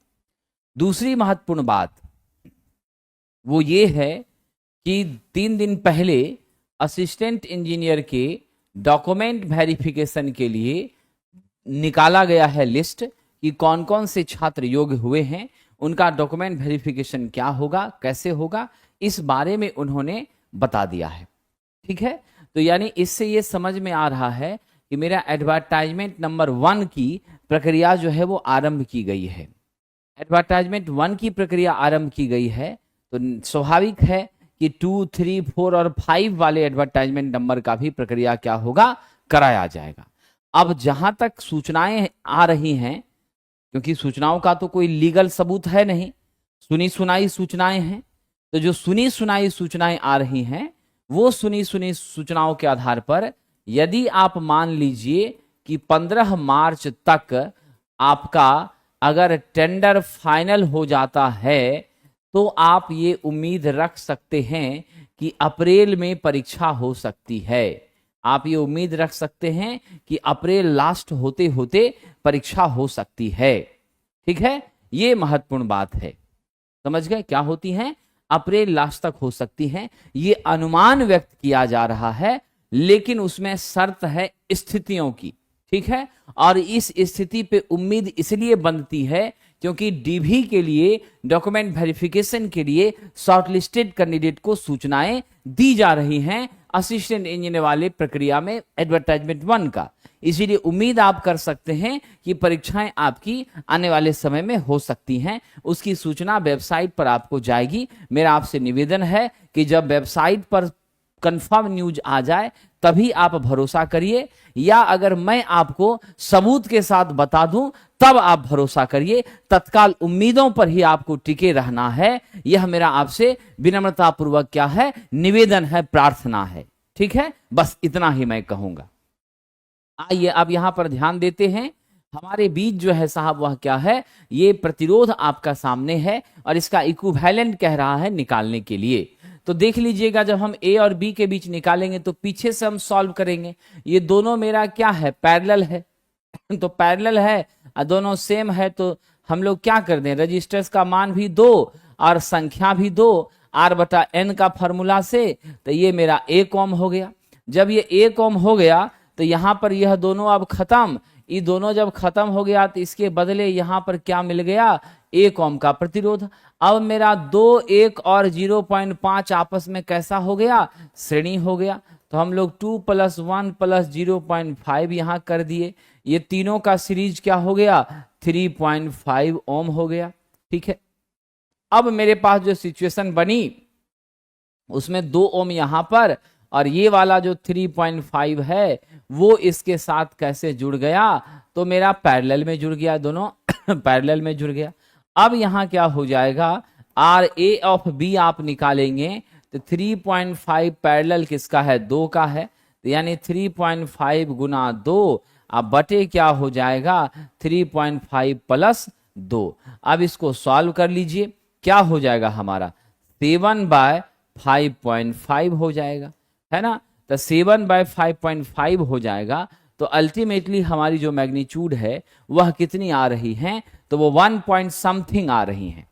दूसरी महत्वपूर्ण बात वो ये है कि 3 दिन पहले असिस्टेंट इंजीनियर के डॉक्यूमेंट वेरिफिकेशन के लिए निकाला गया है लिस्ट कि कौन कौन से छात्र योग्य हुए हैं, उनका डॉक्यूमेंट वेरिफिकेशन क्या होगा, कैसे होगा, इस बारे में उन्होंने बता दिया है। ठीक है, तो यानी इससे ये समझ में आ रहा है कि मेरा एडवर्टाइजमेंट नंबर 1 की प्रक्रिया जो है वो आरंभ की गई है। एडवर्टाइजमेंट 1 की प्रक्रिया आरंभ की गई है, तो स्वाभाविक है कि 2, 3, 4 और 5 वाले एडवर्टाइजमेंट नंबर का भी प्रक्रिया क्या होगा, कराया जाएगा। अब जहां तक सूचनाएं आ रही हैं, क्योंकि सूचनाओं का तो कोई लीगल सबूत है नहीं, सुनी सुनाई सूचनाएं हैं, तो जो सुनी सुनाई सूचनाएं आ रही हैं वो सुनी सुनी सूचनाओं के आधार पर यदि आप मान लीजिए कि 15 मार्च तक आपका अगर टेंडर फाइनल हो जाता है, तो आप ये उम्मीद रख सकते हैं कि अप्रैल में परीक्षा हो सकती है। आप ये उम्मीद रख सकते हैं कि अप्रैल लास्ट होते होते परीक्षा हो सकती है। ठीक है, ये महत्वपूर्ण बात है। समझ गए, क्या होती है, अप्रैल लास्ट तक हो सकती है, ये अनुमान व्यक्त किया जा रहा है, लेकिन उसमें शर्त है स्थितियों की। ठीक है, और इस स्थिति पे उम्मीद इसलिए बनती है क्योंकि डीवी के लिए डॉक्यूमेंट वेरिफिकेशन के लिए शॉर्टलिस्टेड कैंडिडेट को सूचनाएं दी जा रही हैं असिस्टेंट इंजीनियर वाले प्रक्रिया में एडवर्टाइजमेंट 1 का। इसीलिए उम्मीद आप कर सकते हैं कि परीक्षाएं आपकी आने वाले समय में हो सकती हैं। उसकी सूचना वेबसाइट पर आपको जाएगी। मेरा आपसे निवेदन है कि जब वेबसाइट पर कंफर्म न्यूज आ जाए तभी आप भरोसा करिए, या अगर मैं आपको सबूत के साथ बता दूं तब आप भरोसा करिए। तत्काल उम्मीदों पर ही आपको टिके रहना है, यह मेरा आपसे विनम्रता पूर्वक क्या है, निवेदन है, प्रार्थना है। ठीक है, बस इतना ही मैं कहूंगा। आइए अब यहां पर ध्यान देते हैं, हमारे बीच जो है साहब वह क्या है, ये प्रतिरोध आपका सामने है और इसका इक्विवेलेंट कह रहा है निकालने के लिए। तो देख लीजिएगा, जब हम ए और बी के बीच निकालेंगे तो पीछे से हम सॉल्व करेंगे। ये दोनों मेरा क्या है, पैरेलल है तो पैरेलल है और दोनों सेम है, तो हम लोग क्या कर दें, रजिस्टर्स का मान भी 2 और संख्या भी 2, R/N का फॉर्मूला से, तो ये मेरा A कॉम हो गया। जब ये A कॉम हो गया तो यहां पर यह दोनों अब खत्म, ये दोनों जब खत्म हो गया तो इसके बदले यहां पर क्या मिल गया, 1 ओम का प्रतिरोध। अब मेरा 2, 1 और 0.5 आपस में कैसा हो गया, श्रेणी हो गया। तो हम लोग 2 + 1 + 0.5 यहां कर दिए, ये तीनों का सीरीज क्या हो गया, 3.5 ओम हो गया। ठीक है, अब मेरे पास जो सिचुएशन बनी उसमें 2 ओम यहां पर और ये वाला जो 3.5 है वो इसके साथ कैसे जुड़ गया, तो मेरा पैरेलल में जुड़ गया, दोनों पैरेलल में जुड़ गया। अब यहां क्या हो जाएगा, आर ए ऑफ बी आप निकालेंगे तो 3.5 पैरेलल किसका है, 2 का है, तो यानी 3.5 गुना 2 अब बटे क्या हो जाएगा, 3.5 + 2। अब इसको सॉल्व कर लीजिए, क्या हो जाएगा हमारा, 7/5.5 हो जाएगा, है ना। तो 7/5.5 हो जाएगा। तो अल्टीमेटली हमारी जो मैग्नीट्यूड है वह कितनी आ रही है, तो वो 1 पॉइंट समथिंग आ रही है।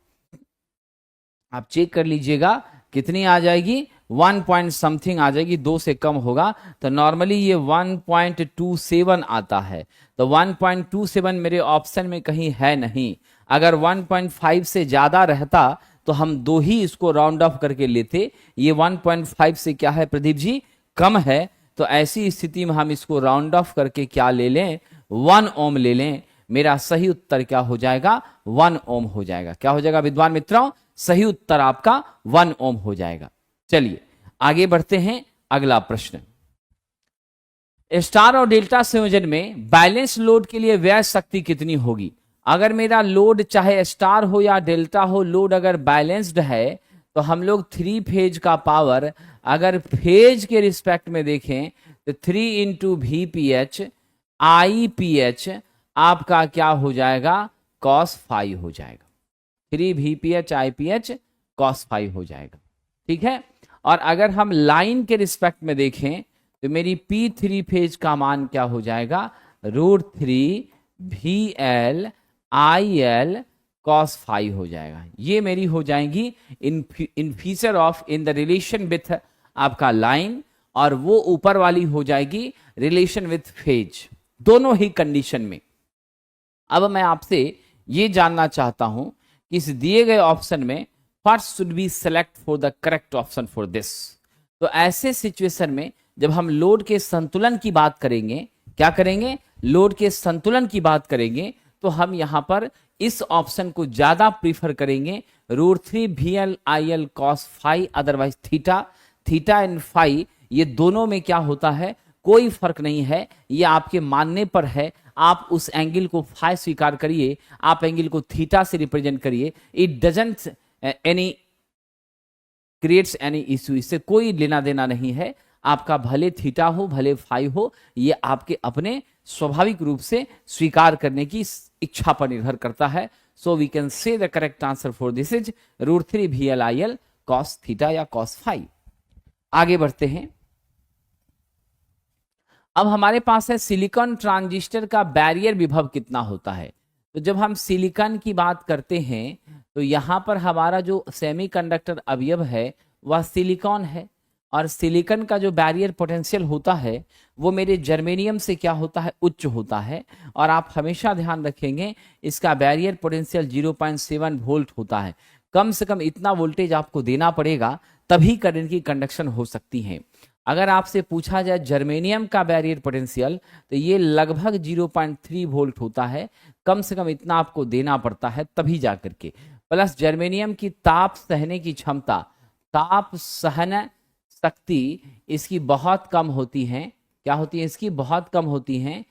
आप चेक कर लीजिएगा कितनी आ जाएगी, 1 पॉइंट समथिंग आ जाएगी, 2 से कम होगा तो नॉर्मली ये 1.27 आता है। तो 1.27 मेरे ऑप्शन में कहीं है नहीं। अगर 1.5 से ज्यादा रहता तो हम 2 ही इसको राउंड ऑफ करके लेते। ये 1.5 से क्या है प्रदीप जी, कम है। तो ऐसी स्थिति में हम इसको राउंड ऑफ करके क्या ले लें, 1 ओम ले लें। मेरा सही उत्तर क्या हो जाएगा, 1 ओम हो जाएगा। क्या हो जाएगा विद्वान मित्रों, सही उत्तर आपका 1 ओम हो जाएगा। चलिए आगे बढ़ते हैं, अगला प्रश्न। स्टार और डेल्टा संयोजन में बैलेंस लोड के लिए व्यय शक्ति कितनी होगी। अगर मेरा लोड चाहे स्टार हो या डेल्टा हो, लोड अगर बैलेंस्ड है तो हम लोग 3 फेज का पावर अगर फेज के रिस्पेक्ट में देखें तो 3 × VPH IPH आपका क्या हो जाएगा, cos phi हो जाएगा। 3 VPH IPH cos phi हो जाएगा। ठीक है, और अगर हम लाइन के रिस्पेक्ट में देखें तो मेरी P3 फेज का मान क्या हो जाएगा, √3 VL IL cos phi हो जाएगा। ये मेरी हो जाएंगी in feature of in the relation with आपका लाइन, और वो ऊपर वाली हो जाएगी रिलेशन विथ फेज, दोनों ही कंडीशन में। अब मैं आपसे ये जानना चाहता हूं कि इस दिए गए ऑप्शन में first should be select for the correct option for this. तो ऐसे सिचुएशन में जब हम लोड के संतुलन की बात करेंगे, क्या करेंगे, लोड के संतुलन की बात करेंगे, तो हम यहां पर इस ऑप्शन को ज्यादा प्रीफर करेंगे, √3 VL IL cos phi, otherwise theta and phi ये दोनों में क्या होता है, कोई फर्क नहीं है, ये आपके मानने पर है। आप उस एंगल को फाई स्वीकार करिए, आप एंगल को थीटा से रिप्रेजेंट करिए, it doesn't any creates any issue, इससे कोई लेना देना नहीं है। आपका भले थीटा हो भले फाई हो, ये आपके अपने स्वाभाविक रूप से स्वीकार करने की इच्छा पर निर्भर करता है। So we can say the correct answer for this is √3 VL IL cos theta या cos phi। आगे बढ़ते हैं। अब हमारे पास है सिलिकॉन ट्रांजिस्टर का बैरियर विभव कितना होता है। तो जब हम सिलिकॉन की बात करते हैं तो यहां पर हमारा जो सेमीकंडक्टर अवयव है वह सिलिकॉन है, और सिलिकॉन का जो बैरियर पोटेंशियल होता है वो मेरे जर्मेनियम से क्या होता है, उच्च होता है। और आप हमेशा ध्यान रखेंगे इसका बैरियर पोटेंशियल 0.7 वोल्ट होता है। कम से कम इतना वोल्टेज आपको देना पड़ेगा तभी करंट की कंडक्शन हो सकती है। अगर आपसे पूछा जाए जर्मेनियम का बैरियर पोटेंशियल तो ये लगभग 0.3 वोल्ट होता है। कम से कम इतना आपको देना पड़ता है तभी जाकर के। प्लस जर्मेनियम की ताप सहने की क्षमता, ताप सहन शक्ति इसकी बहुत कम होती है। क्या होती है, इसकी बहुत कम होती है।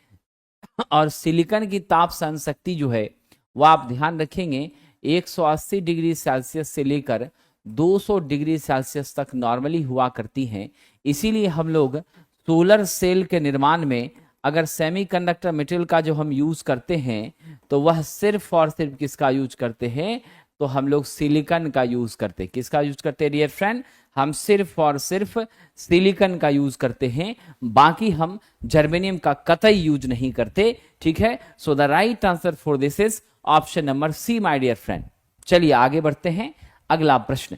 और सिलिकॉन की ताप सहन शक्ति जो है वह आप ध्यान रखेंगे 180 डिग्री सेल्सियस से लेकर 200 डिग्री सेल्सियस तक नॉर्मली हुआ करती हैं। इसीलिए हम लोग सोलर सेल के निर्माण में अगर सेमीकंडक्टर मटेरियल का जो हम यूज करते हैं तो वह सिर्फ और सिर्फ किसका यूज करते हैं, तो हम लोग सिलिकॉन का यूज करते हैं। किसका यूज करते हैं डियर फ्रेंड, हम सिर्फ और सिर्फ सिलिकॉन का यूज करते हैं, बाकी हम जर्मेनियम का कतई यूज नहीं करते। ठीक है, so the right answer for this is option number C my dear friend. चलिए आगे बढ़ते हैं, अगला प्रश्न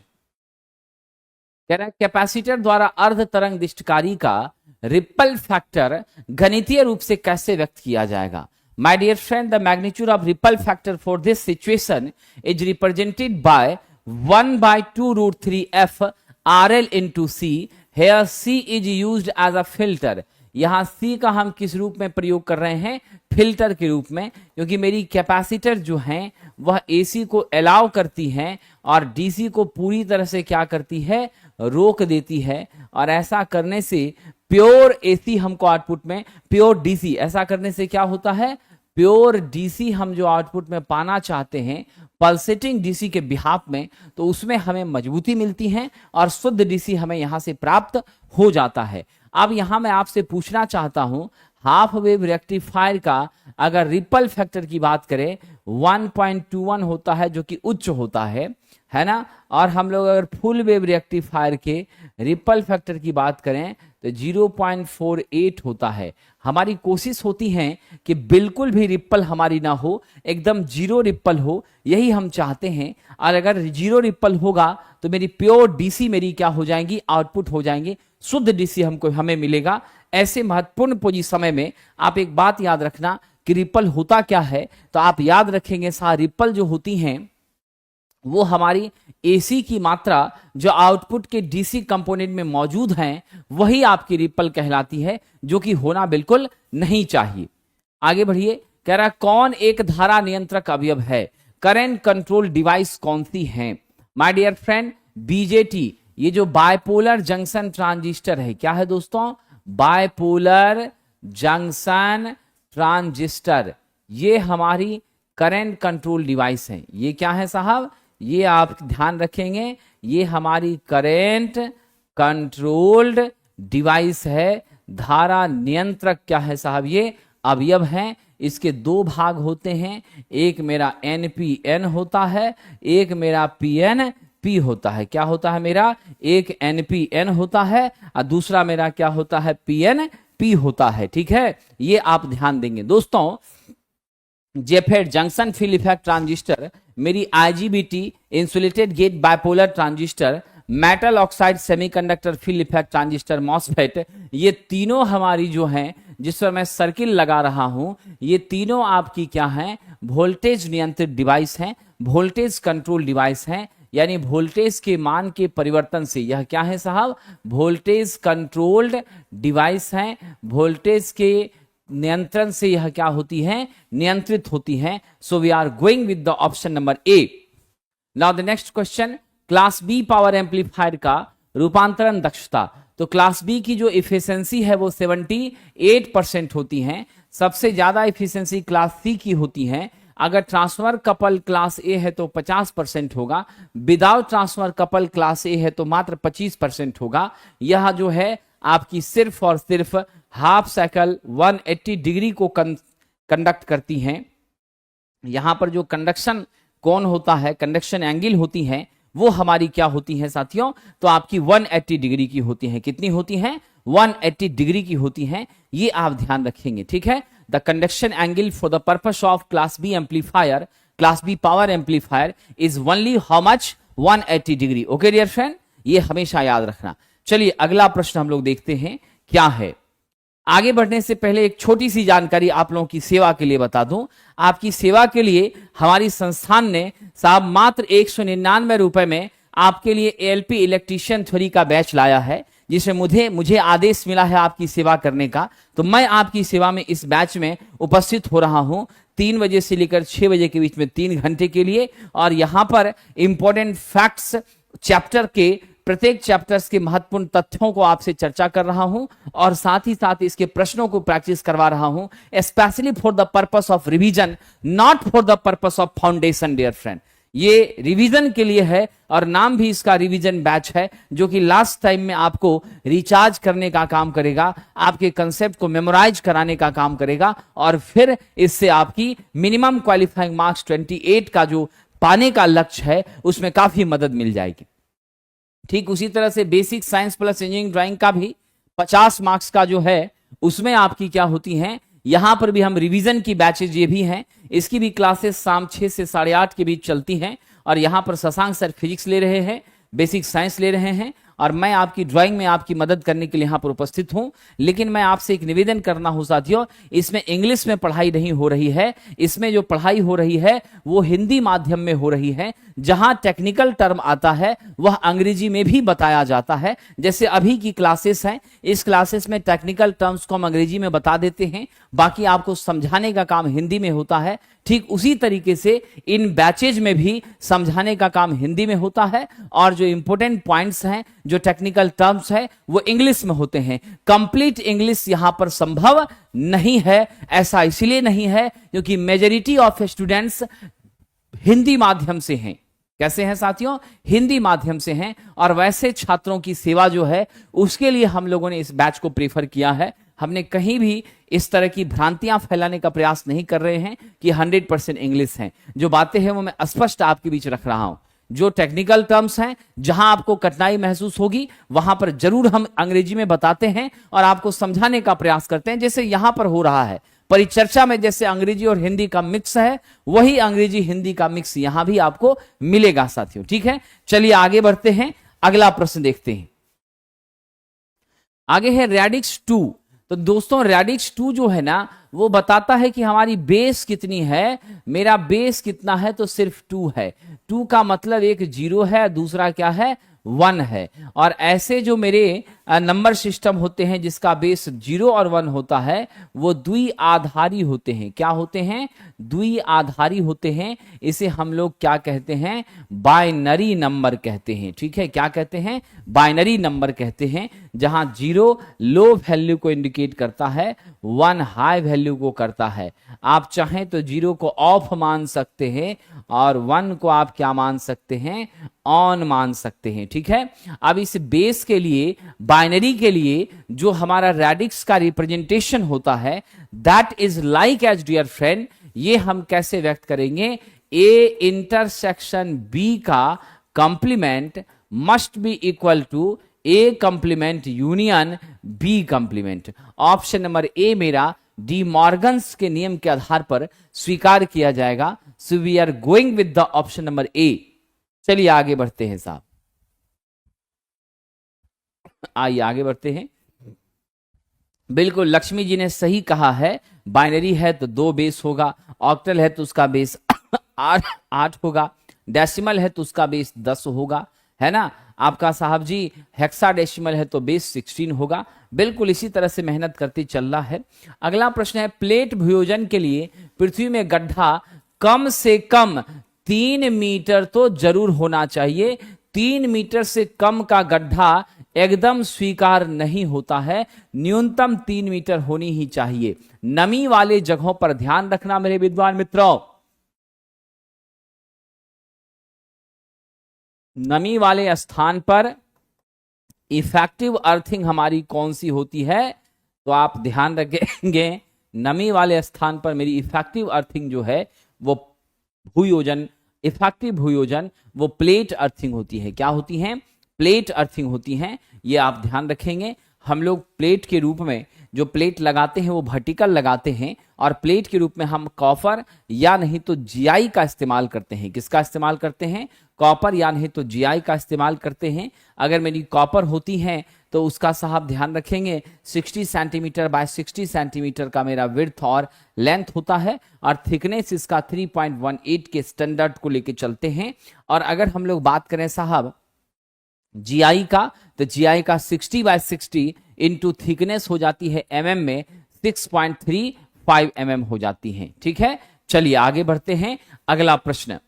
कह रहा है कैपेसिटर द्वारा अर्ध तरंग दिष्टकारी का रिपल फैक्टर गणितीय रूप से कैसे व्यक्त किया जाएगा। My dear friend, the magnitude of ripple factor for this situation is represented by 1 by 2 root 3 f RL into C. Here C is used as a filter. यहां C का हम किस रूप में प्रयोग कर रहे हैं? फिल्टर के रूप में, क्योंकि मेरी कैपेसिटर जो है वह AC को अलाउ करती हैं और DC को पूरी तरह से क्या करती है? रोक देती है। और ऐसा करने से प्योर AC हमको आउटपुट में, प्योर DC, ऐसा करने से क्या होता है? प्योर DC हम जो आउटपुट में पाना चाहते हैं पल्सेटिंग DC के बिहाफ में, तो उसमें हमें मजबूती मिलती है और शुद्ध DC हमें यहां से प्राप्त हो जाता है। अब यहां मैं आपसे पूछना चाहता हूं, हाफ वेव रेक्टिफायर का अगर रिपल फैक्टर की बात करें 1.21 होता है जो कि उच्च होता है ना, और हम लोग अगर फुल वेव रेक्टिफायर के रिपल फैक्टर की बात करें तो 0.48 होता है। हमारी कोशिश होती है कि बिल्कुल भी रिपल हमारी ना हो, एकदम जीरो रिपल हो, यही हम चाहते हैं। और अगर जीरो रिपल होगा तो मेरी प्योर डीसी मेरी क्या हो जाएंगी? आउटपुट हो जाएंगे, शुद्ध डीसी हमें मिलेगा। ऐसे महत्वपूर्ण समय में आप एक बात याद रखना कि रिपल होता क्या है, तो आप याद रखेंगे रिपल जो होती हैं वो हमारी एसी की मात्रा जो आउटपुट के डीसी कंपोनेंट में मौजूद हैं वही आपकी रिपल कहलाती है, जो कि होना बिल्कुल नहीं चाहिए। आगे बढ़िए, कह रहा कौन एक धारा नियंत्रक अवयव है? करंट कंट्रोल डिवाइस कौन सी है? माय डियर फ्रेंड, बीजेटी, ये जो बायपोलर जंक्शन ट्रांजिस्टर है, क्या है दोस्तों? बायपोलर जंक्शन ट्रांजिस्टर, ये हमारी करंट कंट्रोल डिवाइस है। ये क्या है साहब? ये आप ध्यान रखेंगे, ये हमारी करंट कंट्रोल्ड डिवाइस है। धारा नियंत्रक क्या है साहब? ये अवयव है। इसके दो भाग होते हैं, एक मेरा NPN होता है, एक मेरा PNP होता है। क्या होता है मेरा? एक NPN होता है और दूसरा मेरा क्या होता है? PNP होता है। ठीक है, ये आप ध्यान देंगे दोस्तों। JFET junction field effect transistor, मेरी IGBT insulated gate bipolar transistor, metal oxide semiconductor field effect transistor MOSFET, ये तीनों हमारी जो हैं, जिस पर मैं सर्किल लगा रहा हूं, ये तीनों आपकी क्या हैं? वोल्टेज नियंत्रित डिवाइस हैं, वोल्टेज कंट्रोल डिवाइस हैं। यानी वोल्टेज के मान के परिवर्तन से यह क्या है साहब? वोल्टेज कंट्रोल्ड डिवाइस हैं। वोल्टेज के नियंत्रण से यह क्या होती है? नियंत्रित होती है। So we are going with the option number A. Now the next question, class B power amplifier का रूपांतरण दक्षता। तो क्लास बी की जो इफिशियंसी है वो 78% होती है। सबसे ज्यादा इफिशियंसी क्लास सी की होती है। अगर ट्रांसफर कपल क्लास ए है तो 50% होगा, विदाउट ट्रांसफर कपल क्लास ए है तो मात्र 25% होगा। यह जो है आपकी सिर्फ और सिर्फ हाफ साइकिल 180 डिग्री को कंडक्ट करती हैं। यहां पर जो कंडक्शन कोण होता है, कंडक्शन एंगल होती है, वो हमारी क्या होती है साथियों? तो आपकी 180 डिग्री की होती है। कितनी होती है? 180 डिग्री की होती है। ये आप ध्यान रखेंगे, ठीक है। The conduction angle for the purpose of class B amplifier, class B power amplifier is only how much? 180 degree. Okay dear friend, ये हमेशा याद रखना। चलिए अगला प्रश्न हम लोग देखते हैं क्या है। आगे बढ़ने से पहले एक छोटी सी जानकारी आप लोगों की सेवा के लिए बता दूं। आपकी सेवा के लिए हमारी संस्थान ने साहब मात्र 199 रुपए में आपके लिए ALP इलेक्ट्रीशियन थ्योरी का बैच लाया है, जिसे मुझे आदेश मिला है आपकी सेवा करने का। तो मैं आपकी सेवा में इस बैच में उपस्थित हो रहा हूं 3 बजे से लेकर 6 बजे के बीच में 3 घंटे के लिए। और यहां पर इंपॉर्टेंट फैक्ट्स चैप्टर के प्रत्येक चैप्टर्स के महत्वपूर्ण तथ्यों को आपसे चर्चा कर रहा हूं और साथ ही साथ इसके प्रश्नों को प्रैक्टिस करवा रहा हूं, specially for the purpose of revision, not for the purpose of foundation dear friend. ये रिवीजन के लिए है और नाम भी इसका रिवीजन बैच है, जो कि लास्ट टाइम में आपको रिचार्ज करने का काम करेगा, आपके कंसेप्ट को मेमोराइज कराने का काम करेगा और फिर इससे आपकी मिनिमम क्वालिफाइंग मार्क्स 28 का जो पाने का लक्ष्य है उसमें काफी मदद मिल जाएगी। ठीक उसी तरह से basic science plus engineering drawing का भी 50 मार्क्स का जो है उसमें आपकी क्या होती हैं, यहां पर भी हम रिवीजन की बैचेज ये भी हैं। इसकी भी क्लासेस शाम 6 से 8:30 के बीच चलती हैं और यहां पर शशांक सर फिजिक्स ले रहे हैं, बेसिक साइंस ले रहे हैं और मैं आपकी ड्राइंग में आपकी मदद करने के लिए यहाँ पर उपस्थित हूँ। लेकिन मैं आपसे एक निवेदन करना हूँ साथियों, इसमें इंग्लिश में पढ़ाई नहीं हो रही है, इसमें जो पढ़ाई हो रही है वो हिंदी माध्यम में हो रही है। जहां टेक्निकल टर्म आता है वह अंग्रेजी में भी बताया जाता है। जैसे अभी की क्लासेस हैं, इस क्लासेस में टेक्निकल टर्म्स को हम अंग्रेजी में बता देते हैं, बाकी आपको समझाने का काम हिंदी में होता है। ठीक उसी तरीके से इन बैचेज में भी समझाने का काम हिंदी में होता है, और जो इंपॉर्टेंट पॉइंट्स हैं, जो टेक्निकल टर्म्स है, वो इंग्लिश में होते हैं। कंप्लीट इंग्लिश यहां पर संभव नहीं है। ऐसा इसलिए नहीं है क्योंकि मेजॉरिटी ऑफ स्टूडेंट्स हिंदी माध्यम से हैं। कैसे हैं साथियों? हिंदी माध्यम से हैं। और वैसे छात्रों की सेवा जो है उसके लिए हम लोगों ने इस बैच को प्रेफर किया है। हमने कहीं भी इस तरह की भ्रांतियां फैलाने का प्रयास नहीं कर रहे हैं कि 100% इंग्लिश है। जो बातें हैं वो मैं स्पष्ट आपके बीच रख रहा हूं। जो टेक्निकल टर्म्स हैं, जहां आपको कठिनाई महसूस होगी वहां पर जरूर हम अंग्रेजी में बताते हैं और आपको समझाने का प्रयास करते हैं, जैसे यहां पर हो रहा है। परिचर्चा में जैसे अंग्रेजी और हिंदी का मिक्स है, वही अंग्रेजी हिंदी का मिक्स यहां भी आपको मिलेगा साथियों। ठीक है, चलिए आगे बढ़ते हैं, अगला प्रश्न देखते हैं। आगे है रेडिक्स 2। तो दोस्तों रेडिक्स 2 जो है ना, वो बताता है कि हमारी बेस कितनी है। मेरा बेस कितना है? तो सिर्फ 2 है। 2 का मतलब एक 0 है, दूसरा क्या है? 1 है। और ऐसे जो मेरे नंबर सिस्टम होते हैं जिसका बेस 0 और 1 होता है, वो द्विआधारी होते हैं। क्या होते हैं? द्विआधारी होते हैं। इसे हम लोग क्या कहते हैं? बाइनरी नंबर कहते हैं। ठीक है, क्या कहते हैं? बाइनरी नंबर कहते हैं। जहां 0 लो वैल्यू को इंडिकेट करता है, 1 हाई वैल्यू को करता है। आप चाहें तो 0 को ऑफ मान सकते हैं और 1 को आप क्या मान सकते हैं? ऑन मान सकते हैं। ठीक है, अब इस बेस के लिए, बाइनरी के लिए जो हमारा रेडिक्स का रिप्रेजेंटेशन होता है, that is like as dear friend, ये हम कैसे व्यक्त करेंगे? ए इंटरसेक्शन बी का complement must be equal to A complement union B complement. Option number A मेरा डी मॉर्गन्स के नियम के आधार पर स्वीकार किया जाएगा। So we are going with the option number A. चलिए आगे बढ़ते हैं साहब, आइए आगे बढ़ते हैं। बिल्कुल लक्ष्मी जी ने सही कहा है, बाइनरी है तो 2 बेस होगा, ऑक्टल है तो उसका बेस 8 होगा, डेसिमल है तो उसका बेस 10 होगा, है ना। आपका साहब जी हेक्साडेसिमल है तो बेस 16 होगा। बिल्कुल इसी तरह से मेहनत करते चल रहा है। अगला प्रश्न है, प्लेट भूयोजन के लिए पृथ्वी में गड्ढा कम से कम 3 मीटर तो जरूर होना चाहिए। 3 मीटर से कम का गड्ढा एकदम स्वीकार नहीं होता है, न्यूनतम 3 मीटर होनी ही चाहिए। नमी वाले जगहों पर ध्यान रखना मेरे विद्वान मित्रों, नमी वाले स्थान पर इफेक्टिव अर्थिंग हमारी कौन सी होती है? तो आप ध्यान रखेंगे, नमी वाले स्थान पर मेरी इफेक्टिव अर्थिंग जो है वो भूयोजन, इफेक्टिव भूयोजन वो प्लेट अर्थिंग होती है। क्या होती है? प्लेट अर्थिंग होती हैं। ये आप ध्यान रखेंगे। हम लोग प्लेट के रूप में जो प्लेट लगाते हैं वो वर्टिकल लगाते हैं, और प्लेट के रूप में हम कॉपर या नहीं तो जीआई का इस्तेमाल करते हैं। किसका इस्तेमाल करते हैं? कॉपर या नहीं तो जीआई का इस्तेमाल करते हैं। अगर मेरी कॉपर होती है तो उसका साहब ध्यान रखेंगे 60 सेंटीमीटर बाय 60 सेंटीमीटर का मेरा विड्थ और लेंथ होता है, और थिकनेस इसका 3.18 के स्टैंडर्ड को लेके चलते हैं। और अगर हम लोग बात करें साहब जीआई का, तो जीआई का 60 बाय 60 इंटू थिकनेस हो जाती है mm में 6.35 mm हो जाती है। ठीक है, चलिए आगे बढ़ते हैं। अगला प्रश्न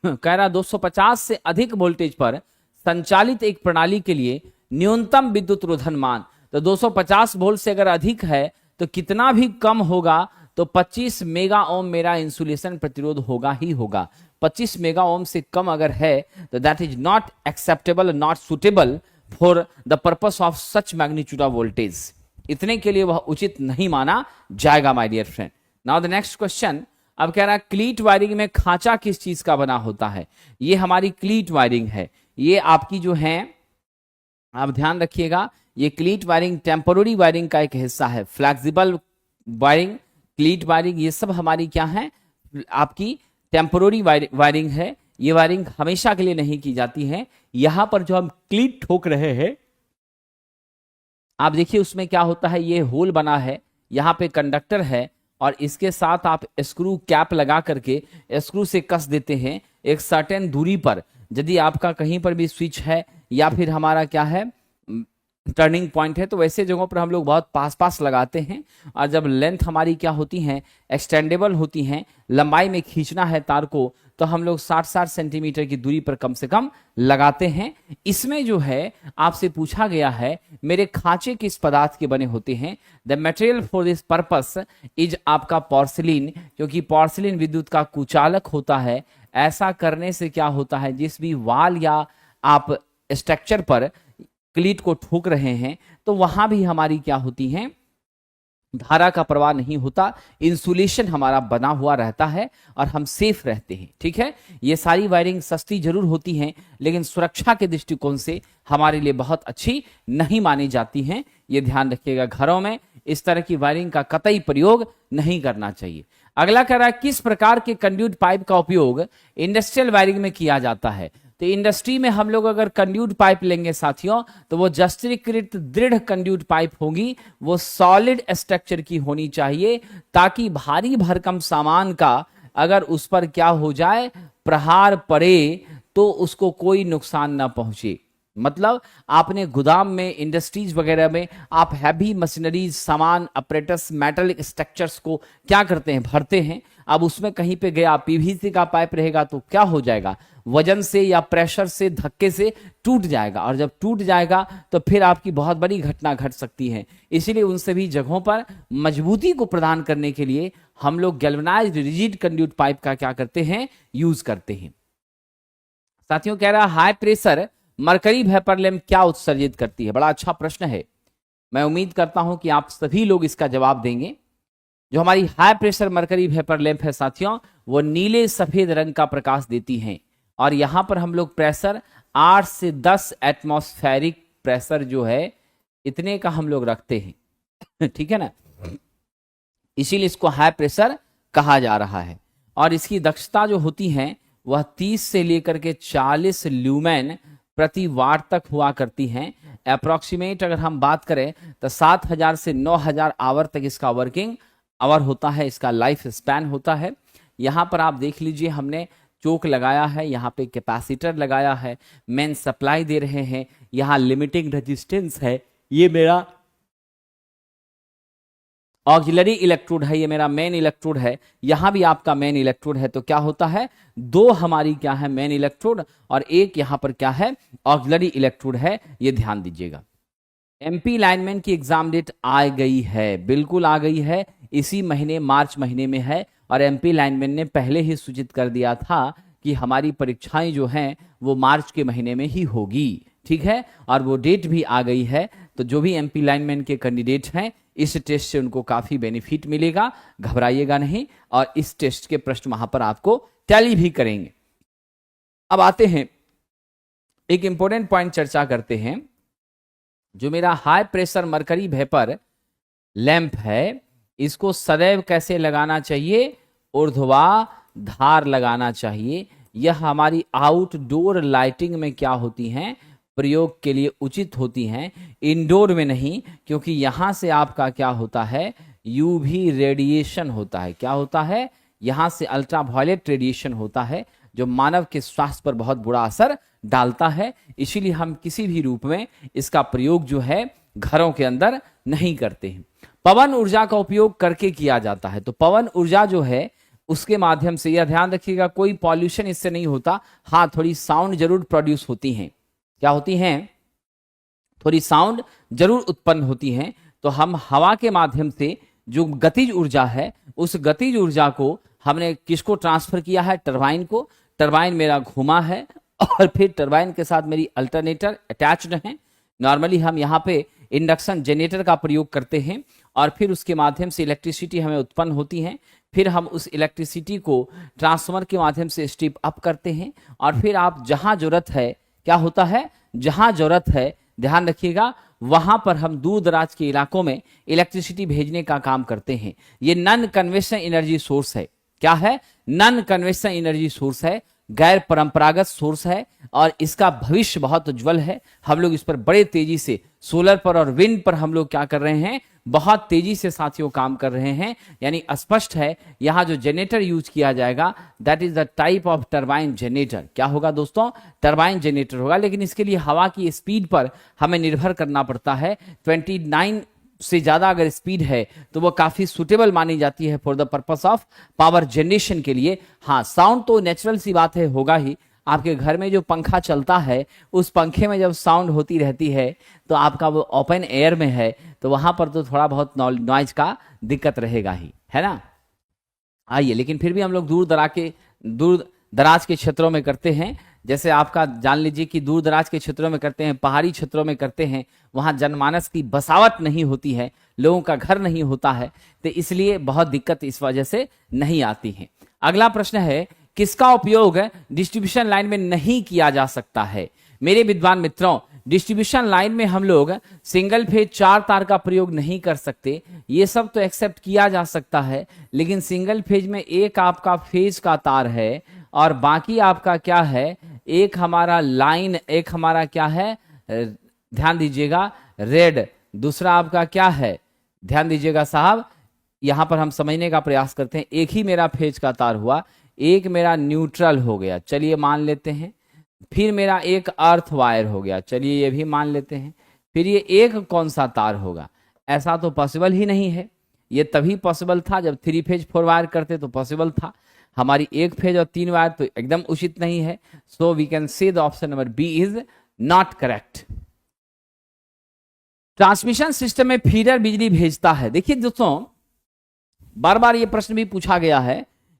कह रहा 250 से अधिक वोल्टेज पर संचालित एक प्रणाली के लिए न्यूनतम विद्युत रोधन मान। तो 250 वोल्ट से अगर अधिक है तो कितना भी कम होगा तो 25 मेगा ओम मेरा इंसुलेशन प्रतिरोध होगा ही होगा। 25 मेगा ओम से कम अगर है तो that is not acceptable, not suitable for the purpose of such magnitude of voltage. इतने के लिए वह उचित नहीं माना जाएगा my dear friend. Now the next question, अब कह रहा है क्लीट वायरिंग में खांचा किस चीज का बना होता है? ये हमारी क्लीट वायरिंग है। ये आपकी जो है, आप ध्यान रखिएगा, ये क्लीट वायरिंग टेम्पोररी वायरिंग का एक हिस्सा है। फ्लेक्सिबल वायरिंग, क्लीट वायरिंग, ये सब हमारी क्या है? आपकी टेम्पोररी वायरिंग है। ये वायरिंग हमेशा के लिए नहीं की जाती है। यहां पर जो हम क्लीट ठोक रहे हैं, आप देखिए उसमें क्या होता है, ये होल बना है, यहाँ पे कंडक्टर है और इसके साथ आप स्क्रू कैप लगा करके स्क्रू से कस देते हैं एक सर्टेन दूरी पर। यदि आपका कहीं पर भी स्विच है या फिर हमारा क्या है टर्निंग पॉइंट है, तो वैसे जगहों पर हम लोग बहुत पास पास लगाते हैं। और जब लेंथ हमारी क्या होती है, एक्सटेंडेबल होती है, लंबाई में खींचना है तार को, तो हम लोग 60-60 सेंटीमीटर की दूरी पर कम से कम लगाते हैं। इसमें जो है आपसे पूछा गया है मेरे खांचे किस पदार्थ के बने होते हैं। The material for this purpose is आपका पोर्सिलिन, क्योंकि पोर्सिलिन विद्युत का कुचालक होता है। ऐसा करने से क्या होता है, जिस भी वाल या आप स्ट्रक्चर पर क्लीट को ठोक रहे हैं तो वहां भी हमारी क्या होती है, धारा का प्रवाह नहीं होता, इंसुलेशन हमारा बना हुआ रहता है और हम सेफ रहते हैं। ठीक है, ये सारी वायरिंग सस्ती जरूर होती हैं लेकिन सुरक्षा के दृष्टिकोण से हमारे लिए बहुत अच्छी नहीं मानी जाती हैं। ये ध्यान रखिएगा, घरों में इस तरह की वायरिंग का कतई प्रयोग नहीं करना चाहिए। अगला कह रहा है किस प्रकार के कंड्यूट पाइप का उपयोग इंडस्ट्रियल वायरिंग में किया जाता है। तो इंडस्ट्री में हम लोग अगर कंड्यूट पाइप लेंगे साथियों, तो वो जस्त्रीकृत दृढ़ कंड्यूट पाइप होगी, वो सॉलिड स्ट्रक्चर की होनी चाहिए, ताकि भारी भरकम सामान का अगर उस पर क्या हो जाए, प्रहार पड़े, तो उसको कोई नुकसान ना पहुंचे। मतलब आपने गोदाम में, इंडस्ट्रीज वगैरह में आप हैवी मशीनरीज, सामान, अपरेटस, मेटलिक स्ट्रक्चर्स को क्या करते हैं, भरते हैं। अब उसमें कहीं पे गया पीवीसी का पाइप रहेगा तो क्या हो जाएगा, वजन से या प्रेशर से, धक्के से टूट जाएगा, और जब टूट जाएगा तो फिर आपकी बहुत बड़ी घटना घट सकती है। इसीलिए उन सभी जगहों पर मजबूती को प्रदान करने के लिए हम लोग गैल्वेनाइज्ड रिजिड कंड्यूट पाइप का क्या करते हैं, यूज करते हैं। साथियों कह रहा high pressure mercury vapour lamp क्या उत्सर्जित करती है। बड़ा अच्छा प्रश्न है, मैं उम्मीद करता हूं कि आप सभी लोग इसका जवाब देंगे। जो हमारी high pressure mercury vapour lamp है साथियों, वो नीले सफेद रंग का प्रकाश देती हैं और यहां पर हम लोग प्रेशर 8 से 10 एटमॉस्फेरिक प्रेशर जो है इतने का हम लोग रखते हैं। ठीक है ना, इसीलिए इसको हाई प्रेशर कहा जा रहा है। और इसकी दक्षता जो होती है वह 30 से लेकर के 40 ल्यूमेन प्रति वाट तक हुआ करती हैं। अप्रोक्सीमेट अगर हम बात करें तो 7000 से 9000 आवर तक इसका वर्किंग आवर होता है, इसका लाइफ स्पैन होता है। यहाँ पर आप देख लीजिए, हमने चोक लगाया है, यहाँ पे कैपेसिटर लगाया है, मेन सप्लाई दे रहे हैं, यहाँ लिमिटिंग रेजिस्टेंस है, ये मेरा ऑक्सिलरी इलेक्ट्रोड है, ये मेरा मेन इलेक्ट्रोड है, यहां भी आपका मेन इलेक्ट्रोड है। तो क्या होता है, दो हमारी क्या है, मेन इलेक्ट्रोड, और एक यहां पर क्या है, ऑक्सिलरी इलेक्ट्रोड है, ये ध्यान दीजिएगा। एमपी लाइनमैन की एग्जाम डेट आ गई है, बिल्कुल आ गई है, इसी महीने मार्च महीने में है। और एमपी लाइनमैन ने पहले ही सूचित कर दिया था कि हमारी परीक्षाएं जो हैं वो मार्च के महीने में ही होगी। ठीक है, और वो डेट भी आ गई है। तो जो भी एमपी लाइनमैन के कैंडिडेट हैं, इस टेस्ट से उनको काफी बेनिफिट मिलेगा, घबराइएगा नहीं, और इस टेस्ट के प्रश्न वहां पर आपको टैली भी करेंगे। अब आते हैं, एक इंपॉर्टेंट पॉइंट चर्चा करते हैं। जो मेरा high pressure mercury vapour lamp है, इसको सदैव कैसे लगाना चाहिए, ऊर्ध्वाधर लगाना चाहिए। यह हमारी आउटडोर लाइटिंग में क्या होती हैं, प्रयोग के लिए उचित होती हैं, इंडोर में नहीं, क्योंकि यहां से आपका क्या होता है, यूवी रेडिएशन होता है। क्या होता है, यहां से अल्ट्रावायलेट रेडिएशन होता है, जो मानव के स्वास्थ्य पर बहुत बुरा असर डालता है। इसीलिए हम किसी भी रूप में इसका प्रयोग जो है घरों के अंदर नहीं करते हैं। पवन ऊर्जा का उपयोग करके किया जाता है। तो पवन ऊर्जा जो है उसके माध्यम से, यह ध्यान रखिएगा, कोई पॉल्यूशन इससे नहीं होता। हाँ, थोड़ी साउंड जरूर प्रोड्यूस होती हैं। क्या होती हैं, थोड़ी साउंड जरूर उत्पन्न होती हैं। तो हम हवा के माध्यम से जो गतिज ऊर्जा है, उस गतिज ऊर्जा को हमने किसको ट्रांसफर किया है, टरबाइन को। टरबाइन मेरा घुमा है और फिर टरबाइन के साथ मेरी अल्टरनेटर अटैच्ड है। नॉर्मली हम यहाँ पे इंडक्शन जनरेटर का प्रयोग करते हैं और फिर उसके माध्यम से इलेक्ट्रिसिटी हमें उत्पन्न होती है। फिर हम उस इलेक्ट्रिसिटी को ट्रांसफार्मर के माध्यम से स्टेप अप करते हैं और फिर आप जहां जरूरत है, क्या होता है, जहां जरूरत है, ध्यान रखिएगा, वहां पर हम दूर दराज के इलाकों में इलेक्ट्रिसिटी भेजने का काम करते हैं। ये नॉन कन्वेंशनल एनर्जी सोर्स है। क्या है, नॉन कन्वेंशनल एनर्जी सोर्स है। गैर परंपरागत सोर्स है और इसका भविष्य बहुत उज्जवल है। हम लोग इस पर बड़े तेजी से सोलर पर और विंड पर हम लोग क्या कर रहे हैं, बहुत तेजी से साथियों काम कर रहे हैं। यानी स्पष्ट है यहां जो जनरेटर यूज किया जाएगा that is the type of turbine generator. क्या होगा दोस्तों, टरबाइन जनरेटर होगा, लेकिन इसके लिए हवा की स्पीड पर हमें निर्भर करना पड़ता है। 29 से ज्यादा अगर स्पीड है तो वो काफी सुटेबल मानी जाती है for the purpose of power generation के लिए। हाँ, साउंड तो नेचुरल सी बात है, होगा ही। आपके घर में जो पंखा चलता है उस पंखे में जब साउंड होती रहती है तो आपका वो ओपन एयर में है तो वहां पर तो थोड़ा बहुत नॉइज का दिक्कत रहेगा ही, है ना। आइए, लेकिन फिर भी हम लोग दूर दराज के क्षेत्रों में करते हैं। जैसे आपका जान लीजिए कि दूर दराज के क्षेत्रों में करते हैं, पहाड़ी क्षेत्रों में करते हैं, वहां जनमानस की बसावट नहीं होती है, लोगों का घर नहीं होता है, तो इसलिए बहुत दिक्कत इस वजह से नहीं आती है। अगला प्रश्न है, किसका उपयोग डिस्ट्रीब्यूशन लाइन में नहीं किया जा सकता है। मेरे विद्वान मित्रों, डिस्ट्रीब्यूशन लाइन में हम लोग सिंगल फेज 4 तार का प्रयोग नहीं कर सकते। ये सब तो एक्सेप्ट किया जा सकता है, लेकिन सिंगल फेज में एक आपका फेज का तार है और बाकी आपका क्या है, एक हमारा लाइन, एक हमारा क्या है, ध्यान दीजिएगा, रेड। दूसरा आपका क्या है, ध्यान दीजिएगा साहब, यहां पर हम समझने का प्रयास करते हैं। एक ही मेरा फेज का तार हुआ, एक मेरा न्यूट्रल हो गया, चलिए मान लेते हैं। फिर मेरा एक अर्थ वायर हो गया, चलिए ये भी मान लेते हैं। फिर ये एक कौन सा तार होगा, ऐसा तो पॉसिबल ही नहीं है। ये तभी पॉसिबल था जब 3 फेज 4 वायर करते तो पॉसिबल था। हमारी 1 फेज और 3 वायर तो एकदम उचित नहीं है। So we can say the option number B is not correct. Transmission system में फीडर बिजली भेजता है। देखिए दोस्तों, बार बार ये प्रश्न भी पूछा गया है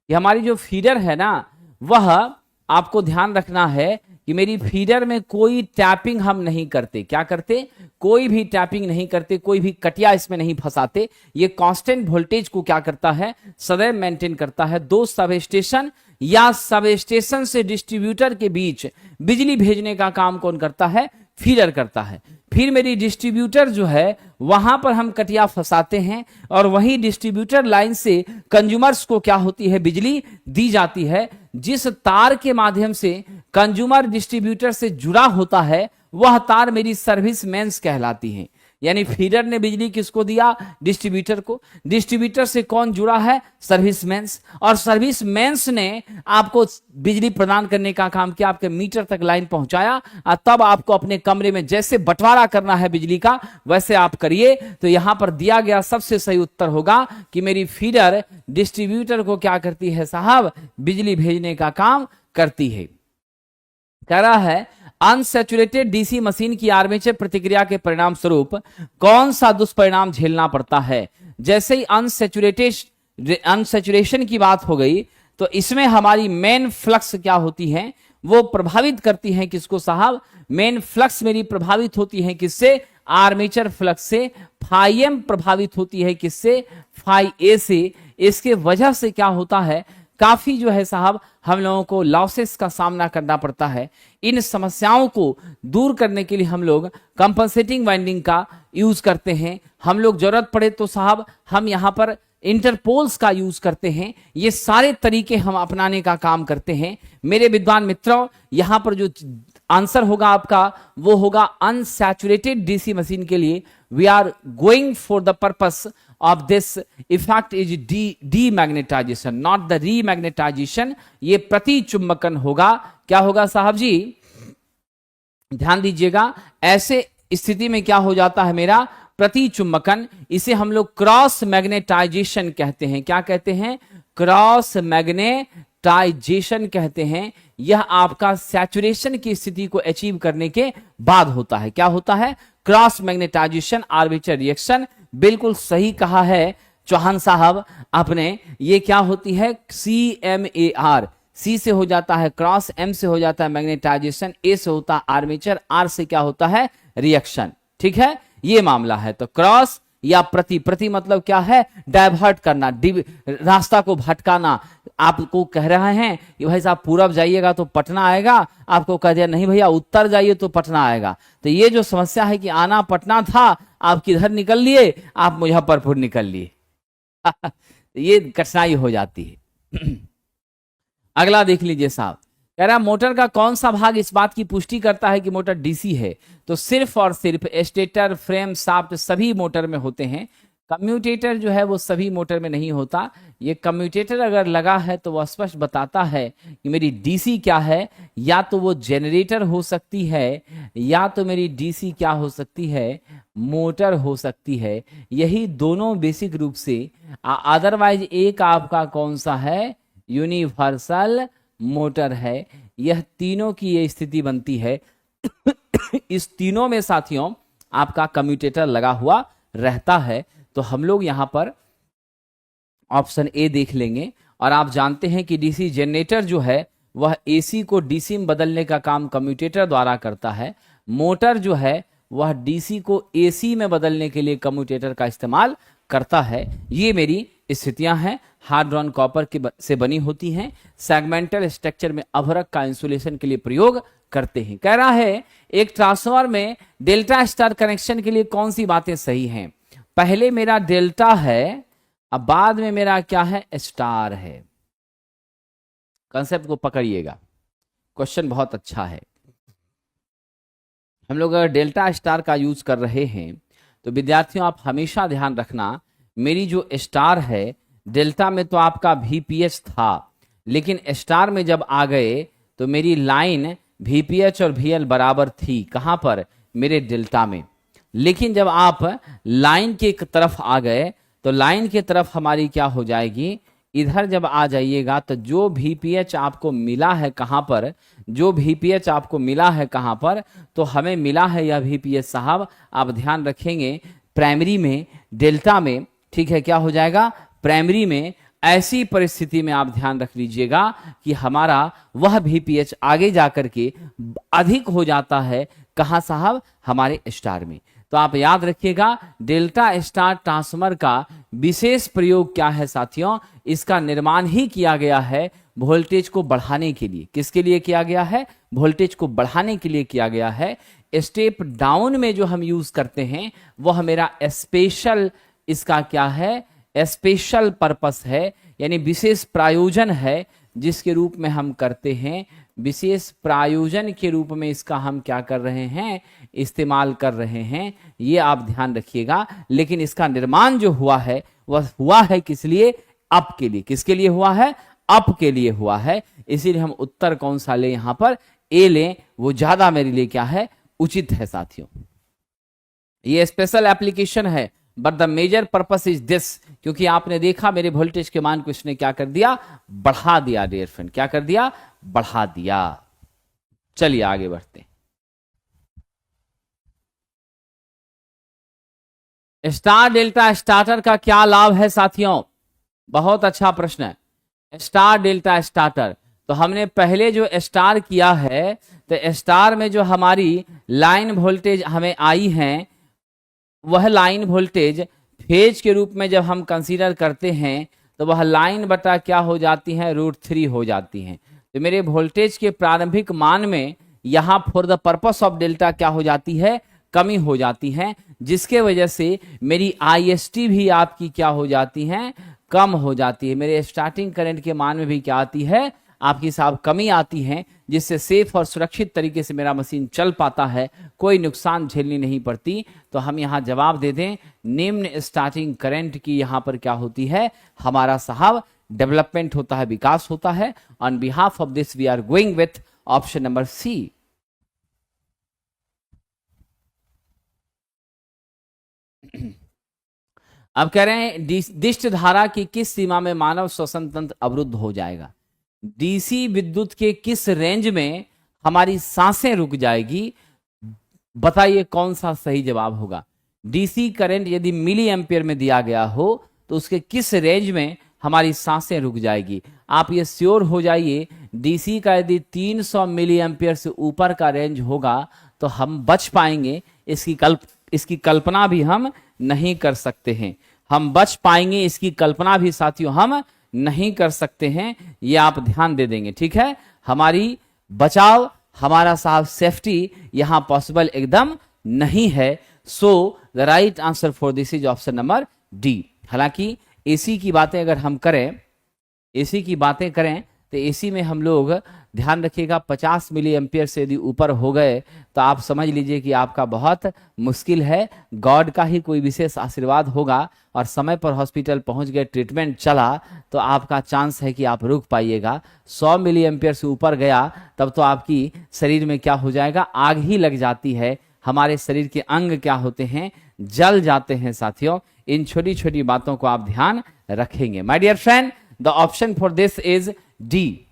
कि हमारी जो फीडर है ना, वह आपको ध्यान रखना है कि मेरी फीडर में कोई टैपिंग हम नहीं करते। क्या करते, कोई भी टैपिंग नहीं करते, कोई भी कटिया इसमें नहीं फंसाते। ये कांस्टेंट वोल्टेज को क्या करता है, सदैव मेंटेन करता है। 2 सब स्टेशन या सब स्टेशन से डिस्ट्रीब्यूटर के बीच बिजली भेजने का काम कौन करता है, फीडर करता है। फिर मेरी डिस्ट्रीब्यूटर जो है वहां पर हम कटिया फंसाते हैं और वही डिस्ट्रीब्यूटर लाइन से कंज्यूमर्स को क्या होती है, बिजली दी जाती है। जिस तार के माध्यम से कंज्यूमर डिस्ट्रीब्यूटर से जुड़ा होता है वह तार मेरी सर्विस मेंस कहलाती है। यानी फीडर ने बिजली किसको दिया, डिस्ट्रीब्यूटर को। डिस्ट्रीब्यूटर से कौन जुड़ा है, सर्विस मेंस। और सर्विस मेंस ने आपको बिजली प्रदान करने का काम किया, आपके मीटर तक लाइन पहुंचाया और तब आपको अपने कमरे में जैसे बंटवारा करना है बिजली का वैसे आप करिए। तो यहां पर दिया गया सबसे सही उत्तर होगा कि मेरी फीडर डिस्ट्रीब्यूटर को क्या करती है साहब, बिजली भेजने का काम करती है। कह रहा है अनसैचुरेटेड डीसी मशीन की आर्मेचर प्रतिक्रिया के परिणाम स्वरूप कौन सा दुष्परिणाम झेलना पड़ता है। जैसे ही अनसैचुरेशन की बात हो गई तो इसमें हमारी मेन फ्लक्स क्या होती है, वो प्रभावित करती है किसको साहब, मेन फ्लक्स मेरी प्रभावित होती है किससे, आर्मेचर फ्लक्स से। फाई एम प्रभावित होती है किससे, फाई ए से। इसके वजह से क्या होता है, काफी जो है साहब हम लोगों को लॉसेस का सामना करना पड़ता है। इन समस्याओं को दूर करने के लिए हम लोग कंपनसेटिंग वाइंडिंग का यूज करते हैं। हम लोग जरूरत पड़े तो साहब हम यहाँ पर इंटरपोल्स का यूज करते हैं। ये सारे तरीके हम अपनाने का काम करते हैं। मेरे विद्वान मित्रों, यहां पर जो आंसर होगा आपका वो होगा अनसैचुरेटेड डीसी मशीन के लिए we are going for the purpose of this effect is demagnetisation, not the remagnetisation। ये प्रति चुंबकन होगा। क्या होगा साहब जी, ध्यान दीजिएगा। ऐसे स्थिति में क्या हो जाता है मेरा, प्रति चुंबकन। इसे हम लोग क्रॉस मैग्नेटाइजेशन कहते हैं। क्या कहते हैं, क्रॉस मैग्नेटाइजेशन कहते हैं। यह आपका सैचुरेशन की स्थिति को अचीव करने के बाद होता है। क्या होता है, क्रॉस मैग्नेटाइजेशन आर्मेचर रिएक्शन। बिल्कुल सही कहा है चौहान साहब आपने। ये क्या होती है, CMAR। C से हो जाता है क्रॉस, M से हो जाता है मैग्नेटाइजेशन, A से होता है आर्मेचर, R से क्या होता है, रिएक्शन। ठीक है, ये मामला है। तो क्रॉस या प्रति मतलब क्या है, डाइवर्ट करना, रास्ता को भटकाना। आपको कह रहे हैं कि भाई साहब पूरब जाइएगा तो पटना आएगा, आपको कह दिया नहीं भैया उत्तर जाइए तो पटना आएगा। तो ये जो समस्या है कि आना पटना था, आप किधर निकल लिए, आप मुजफ्फरपुर निकल लिए ये कठिनाई हो जाती है। अगला देख लीजिए साहब, कह रहा मोटर का कौन सा भाग इस बात की पुष्टि करता है कि मोटर डीसी है? तो सिर्फ और सिर्फ स्टेटर, फ्रेम, शाफ्ट सभी मोटर में होते हैं। कम्यूटेटर जो है वो सभी मोटर में नहीं होता। ये कम्यूटेटर अगर लगा है तो वह स्पष्ट बताता है कि मेरी डीसी क्या है। या तो वो जनरेटर हो सकती है, या तो मेरी डीसी क्या हो सकती है, मोटर हो सकती है। यही दोनों बेसिक रूप से। अदरवाइज एक आपका कौन सा है? यूनिवर्सल मोटर है। यह तीनों की ये स्थिति बनती है। इस तीनों में साथियों आपका कम्यूटेटर लगा हुआ रहता है। तो हम लोग यहां पर ऑप्शन ए देख लेंगे। और आप जानते हैं कि डीसी जनरेटर जो है वह एसी को डीसी में बदलने का काम कम्यूटेटर द्वारा करता है। मोटर जो है वह डीसी को एसी में बदलने के लिए कम्यूटेटर का इस्तेमाल करता है। ये मेरी स्थितियां हैं, हार्ड ड्रॉन कॉपर से बनी होती हैं। सेगमेंटल स्ट्रक्चर में अभ्रक का इंसुलेशन के लिए प्रयोग करते हैं। कह रहा है एक ट्रांसफार्मर में डेल्टा स्टार कनेक्शन के लिए कौन सी बातें सही हैं? पहले मेरा डेल्टा है, अब बाद में मेरा क्या है? स्टार है। कंसेप्ट को पकड़िएगा, क्वेश्चन बहुत अच्छा है। हम लोग अगर डेल्टा स्टार का यूज कर रहे हैं तो विद्यार्थियों आप हमेशा ध्यान रखना, मेरी जो स्टार है, डेल्टा में तो आपका वीपीएच था, लेकिन स्टार में जब आ गए तो मेरी लाइन वीपीएच और वीएल बराबर थी। कहां पर? मेरे डेल्टा में। लेकिन जब आप लाइन के तरफ आ गए तो लाइन की तरफ हमारी क्या हो जाएगी? इधर जब आ जाइएगा तो जो वीपीएच आपको मिला है कहां पर, जो वीपीएच आपको मिला है कहां पर, तो हमें मिला है यह वीपीएच साहब, आप ध्यान रखेंगे, प्राइमरी में, डेल्टा में। ठीक है, क्या हो जाएगा? प्राइमरी में। ऐसी परिस्थिति में आप ध्यान रख लीजिएगा कि हमारा वह वीपीएच आगे जाकर के अधिक हो जाता है। कहां साहब? हमारे स्टार में। तो आप याद रखिएगा, डेल्टा स्टार ट्रांसफार्मर का विशेष प्रयोग क्या है साथियों? इसका निर्माण ही किया गया है वोल्टेज को बढ़ाने के लिए। किसके लिए किया गया है? वोल्टेज को बढ़ाने के लिए किया गया है। स्टेप डाउन में जो हम यूज करते हैं वह मेरा स्पेशल, इसका क्या है? स्पेशल पर्पस है, यानी विशेष प्रायोजन है, जिसके रूप में हम करते हैं। विशेष प्रायोजन के रूप में इसका हम क्या कर रहे हैं? इस्तेमाल कर रहे हैं। ये आप ध्यान रखिएगा। लेकिन इसका निर्माण जो हुआ है वह हुआ है किस लिए? अप के लिए। किसके लिए हुआ है? अप के लिए हुआ है। इसीलिए हम उत्तर कौन सा लें? यहां पर ए लें, वो ज्यादा मेरे लिए क्या है? उचित है साथियों। ये स्पेशल एप्लीकेशन है, but the major purpose is this. क्योंकि आपने देखा मेरे वोल्टेज के मान को इसने क्या कर दिया? बढ़ा दिया डियर फ्रेंड। क्या कर दिया? बढ़ा दिया। चलिए आगे बढ़ते। स्टार डेल्टा स्टार्टर का क्या लाभ है साथियों? बहुत अच्छा प्रश्न है। स्टार डेल्टा स्टार्टर, तो हमने पहले जो स्टार किया है, तो स्टार में जो हमारी लाइन वोल्टेज हमें आई है, वह लाइन वोल्टेज फेज के रूप में जब हम कंसीडर करते हैं तो वह लाइन बटा क्या हो जाती है? √3 हो जाती हैं। तो मेरे वोल्टेज के प्रारंभिक मान में यहां for the purpose of delta क्या हो जाती है? कमी हो जाती है, जिसके वजह से मेरी आईएसटी भी आपकी क्या हो जाती है? कम हो जाती है। मेरे स्टार्टिंग करंट के मान में भी क्या आती है? आपकी साहब कमी आती है, जिससे सेफ और सुरक्षित तरीके से मेरा मशीन चल पाता है, कोई नुकसान झेलनी नहीं पड़ती। तो हम यहाँ जवाब दे दें, निम्न स्टार्टिंग करंट की यहाँ पर क्या होती है? हमारा साहब डेवलपमेंट होता है, विकास होता है। On behalf of this we are going with option number C. अब कह रहे हैं दिष्ट धारा की किस सीमा में मानव श्वसन तंत्र अवरुद्ध हो जाएगा? डीसी विद्युत के किस रेंज में हमारी सांसें रुक जाएगी? बताइए कौन सा सही जवाब होगा? डीसी करंट यदि मिली एम्पियर में दिया गया हो तो उसके किस रेंज में हमारी सांसें रुक जाएगी? आप ये श्योर हो जाइए, डीसी का यदि 300 मिली एम्पियर से ऊपर का रेंज होगा तो हम बच पाएंगे। इसकी कल्पना भी हम नहीं कर सकते हैं। हम बच पाएंगे, इसकी कल्पना भी साथियों हम नहीं कर सकते हैं। ये आप ध्यान दे देंगे, ठीक है? हमारी बचाव, हमारा साहब सेफ्टी यहां पॉसिबल एकदम नहीं है। So the right answer for this is option number D. हालांकि एसी की बातें अगर हम करें, एसी की बातें करें तो एसी में हम लोग ध्यान रखिएगा 50 मिली एम्पियर से यदि ऊपर हो गए तो आप समझ लीजिए कि आपका बहुत मुश्किल है, गॉड का ही कोई विशेष आशीर्वाद होगा और समय पर हॉस्पिटल पहुंच गए, ट्रीटमेंट चला तो आपका चांस है कि आप रुक पाइएगा। 100 मिली एम्पियर से ऊपर गया तब तो आपकी शरीर में क्या हो जाएगा, आग ही लग जाती है, हमारे शरीर के अंग क्या होते हैं, जल जाते हैं साथियों। इन छोटी छोटी बातों को आप ध्यान रखेंगे। My dear friend, the option for this is D.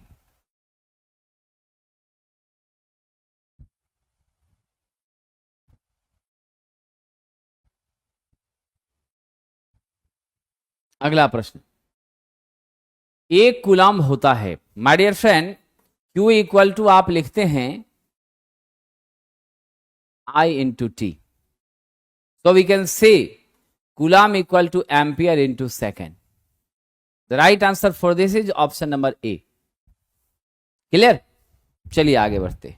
अगला प्रश्न, एक कूलाम होता है। My dear friend, Q equal to आप लिखते हैं I into T, so we can say Coulomb equal to ampere into second. The right answer for this is option number A. Clear? चलिए आगे बढ़ते।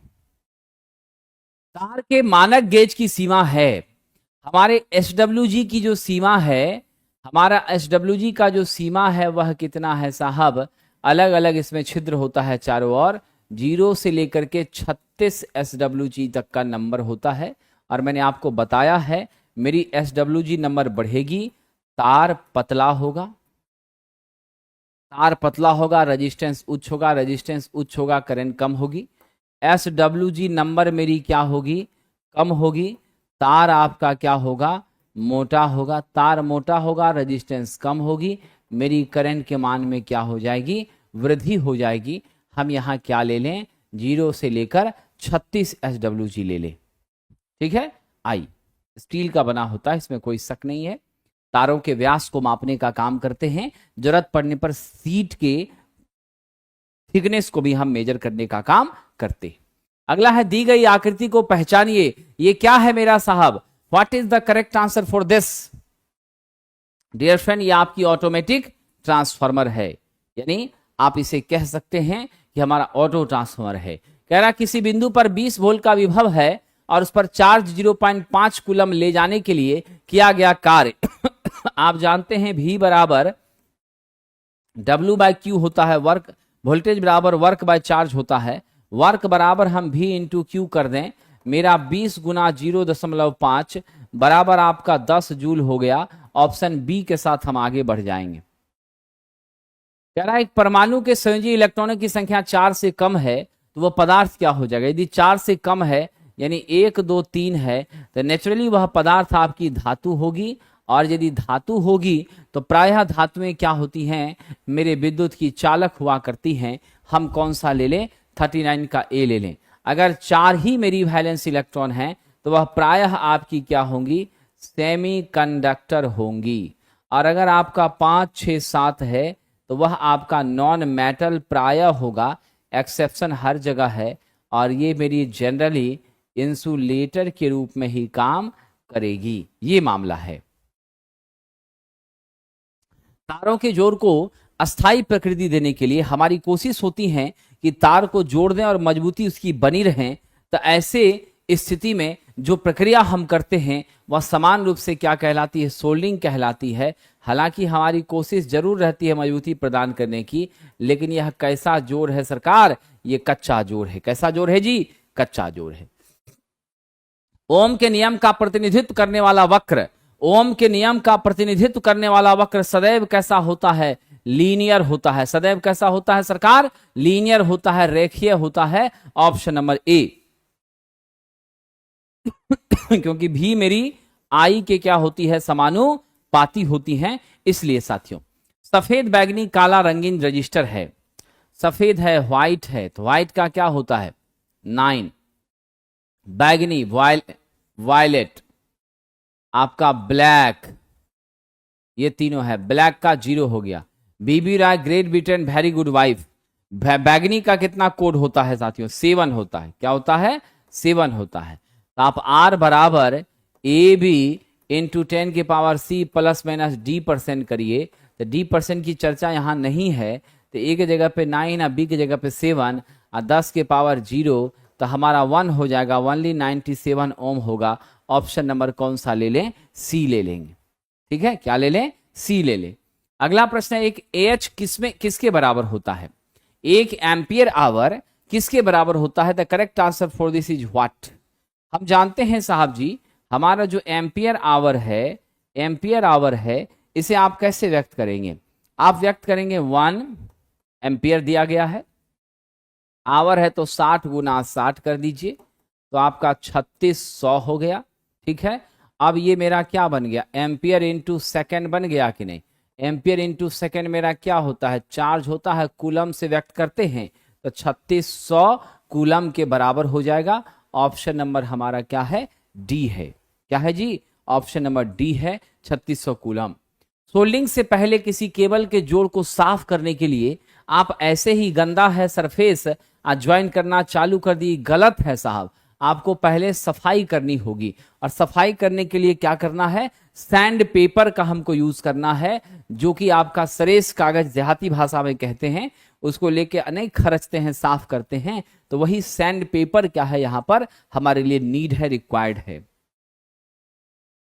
तार के मानक गेज की सीमा है, हमारे SWG की जो सीमा है, हमारा SWG का जो सीमा है वह कितना है साहब, अलग अलग इसमें छिद्र होता है चारों ओर, 0 से लेकर के 36 SWG तक का नंबर होता है। और मैंने आपको बताया है मेरी SWG नंबर बढ़ेगी, तार पतला होगा, तार पतला होगा, रेजिस्टेंस उच्च होगा, रेजिस्टेंस उच्च होगा, करंट कम होगी। SWG नंबर मेरी क्या होगी, कम होगी, तार आपका क्या होगा, मोटा होगा, तार मोटा होगा, रेजिस्टेंस कम होगी, मेरी करंट के मान में क्या हो जाएगी, वृद्धि हो जाएगी। हम यहाँ क्या ले लें, 0 से लेकर 36 SWG ले लें, ठीक है। आई स्टील का बना होता है, इसमें कोई शक नहीं है। तारों के व्यास को मापने का काम करते हैं, जरूरत पड़ने पर सीट के थिकनेस को भी हम मेजर करने का काम करते हैं। अगला है, दी गई आकृति को पहचानिए, ये क्या है मेरा साहब, what is the correct answer for this. Dear friend, ये आपकी ऑटोमेटिक ट्रांसफार्मर है, यानी आप इसे कह सकते हैं कि हमारा ऑटो ट्रांसफार्मर है। कह रहा किसी बिंदु पर 20 वोल्ट का विभव है और उस पर चार्ज 0.5 कूलम ले जाने के लिए किया गया कार्य आप जानते हैं V बराबर W/Q होता है, वर्क, वोल्टेज बराबर वर्क बाय चार्ज होता है। वर्क बराबर हम V इंटू क्यू कर दें, मेरा 20 गुना 0.5 बराबर आपका 10 जूल हो गया। ऑप्शन बी के साथ हम आगे बढ़ जाएंगे। कह रहा है एक परमाणु के संयोजी इलेक्ट्रॉनों की संख्या 4 से कम है तो वह पदार्थ क्या हो जाएगा। यदि 4 से कम है यानी 1 2 3 है तो नेचुरली वह पदार्थ आपकी धातु होगी, और यदि धातु होगी तो प्रायः धातुएं क्या होती हैं, मेरे विद्युत की चालक हुआ करती हैं। हम कौन सा ले लें, 39 का ए ले लें। अगर 4 ही मेरी वैलेंस इलेक्ट्रॉन है तो वह प्रायः आपकी क्या होंगी, सेमी कंडक्टर होंगी। और अगर आपका 5 6 7 है तो वह आपका नॉन मेटल प्रायः होगा, एक्सेप्शन हर जगह है, और ये मेरी जनरली इंसुलेटर के रूप में ही काम करेगी। ये मामला है। तारों के जोड़ को अस्थायी प्रकृति देने के लिए हमारी कोशिश होती है कि तार को जोड़ दें और मजबूती उसकी बनी रहे। तो ऐसे स्थिति में जो प्रक्रिया हम करते हैं वह समान रूप से क्या कहलाती है, सोल्डिंग कहलाती है। हालांकि हमारी कोशिश जरूर रहती है मजबूती प्रदान करने की, लेकिन यह कैसा जोड़ है सरकार, ये कच्चा जोड़ है। कैसा जोड़ है जी, कच्चा जोड़ है। ओम के नियम का प्रतिनिधित्व करने वाला वक्र, ओम के नियम का प्रतिनिधित्व करने वाला वक्र सदैव कैसा होता है, लीनियर होता है। सदैव कैसा होता है सरकार, लीनियर होता है, रेखीय होता है। ऑप्शन नंबर ए क्योंकि भी मेरी आई के क्या होती है, समानुपाती होती हैं, इसलिए साथियों। सफेद बैगनी काला रंगीन रजिस्टर है, सफेद है व्हाइट है तो व्हाइट का क्या होता है 9, बैगनी वायलेट, आपका ब्लैक, ये तीनों है, ब्लैक का 0 हो गया। बीबी राय Great Britain very good wife, बैगनी का कितना कोड होता है साथियों, 7 होता है। क्या होता है, 7 होता है। तो आप R बराबर ए बी इंटू 10 की power C plus minus D% करिए। तो D% की चर्चा यहां नहीं है, तो A की जगह पे 9 और B की जगह पे 7 और 10 के पावर 0, तो हमारा 1 हो जाएगा, ओनली 97 ओम होगा। ऑप्शन नंबर कौन सा ले लें, सी ले लेंगे। ठीक है, क्या ले लें, सी ले लें। अगला प्रश्न है, एक AH किसके बराबर होता है। 1 एम्पियर आवर किसके बराबर होता है? The correct answer for this is what? हम जानते हैं साहब जी, हमारा जो एम्पियर आवर है, इसे आप कैसे व्यक्त करेंगे? आप व्यक्त करेंगे 1 एम्पियर दिया गया है, आवर है तो 60 गुना 60 कर दीजिए, तो आपका 3600 हो गया। ठीक है, अब ये मेरा क्या बन गया? एम्पियर इंटू सेकेंड बन गया कि नहीं? एम्पियर इंटू सेकेंड मेरा क्या होता है? चार्ज होता है, कूलम से व्यक्त करते हैं, तो 3600 कूलम के बराबर हो जाएगा। ऑप्शन नंबर हमारा क्या है? डी है। क्या है जी? ऑप्शन नंबर डी है, 3600 कूलम। सोल्डिंग से पहले किसी केबल के जोड़ को साफ करने के लिए आप ऐसे ही गंदा है सरफेस ज्वाइन करना चालू कर दी, गलत है साहब। आपको पहले सफाई करनी होगी, और सफाई करने के लिए क्या करना है? सैंड पेपर का हमको यूज करना है, जो कि आपका सरेस कागज देहाती भाषा में कहते हैं। उसको लेके अनेक खरचते हैं, साफ करते हैं, तो वही सैंड पेपर क्या है यहां पर हमारे लिए नीड है, रिक्वायर्ड है।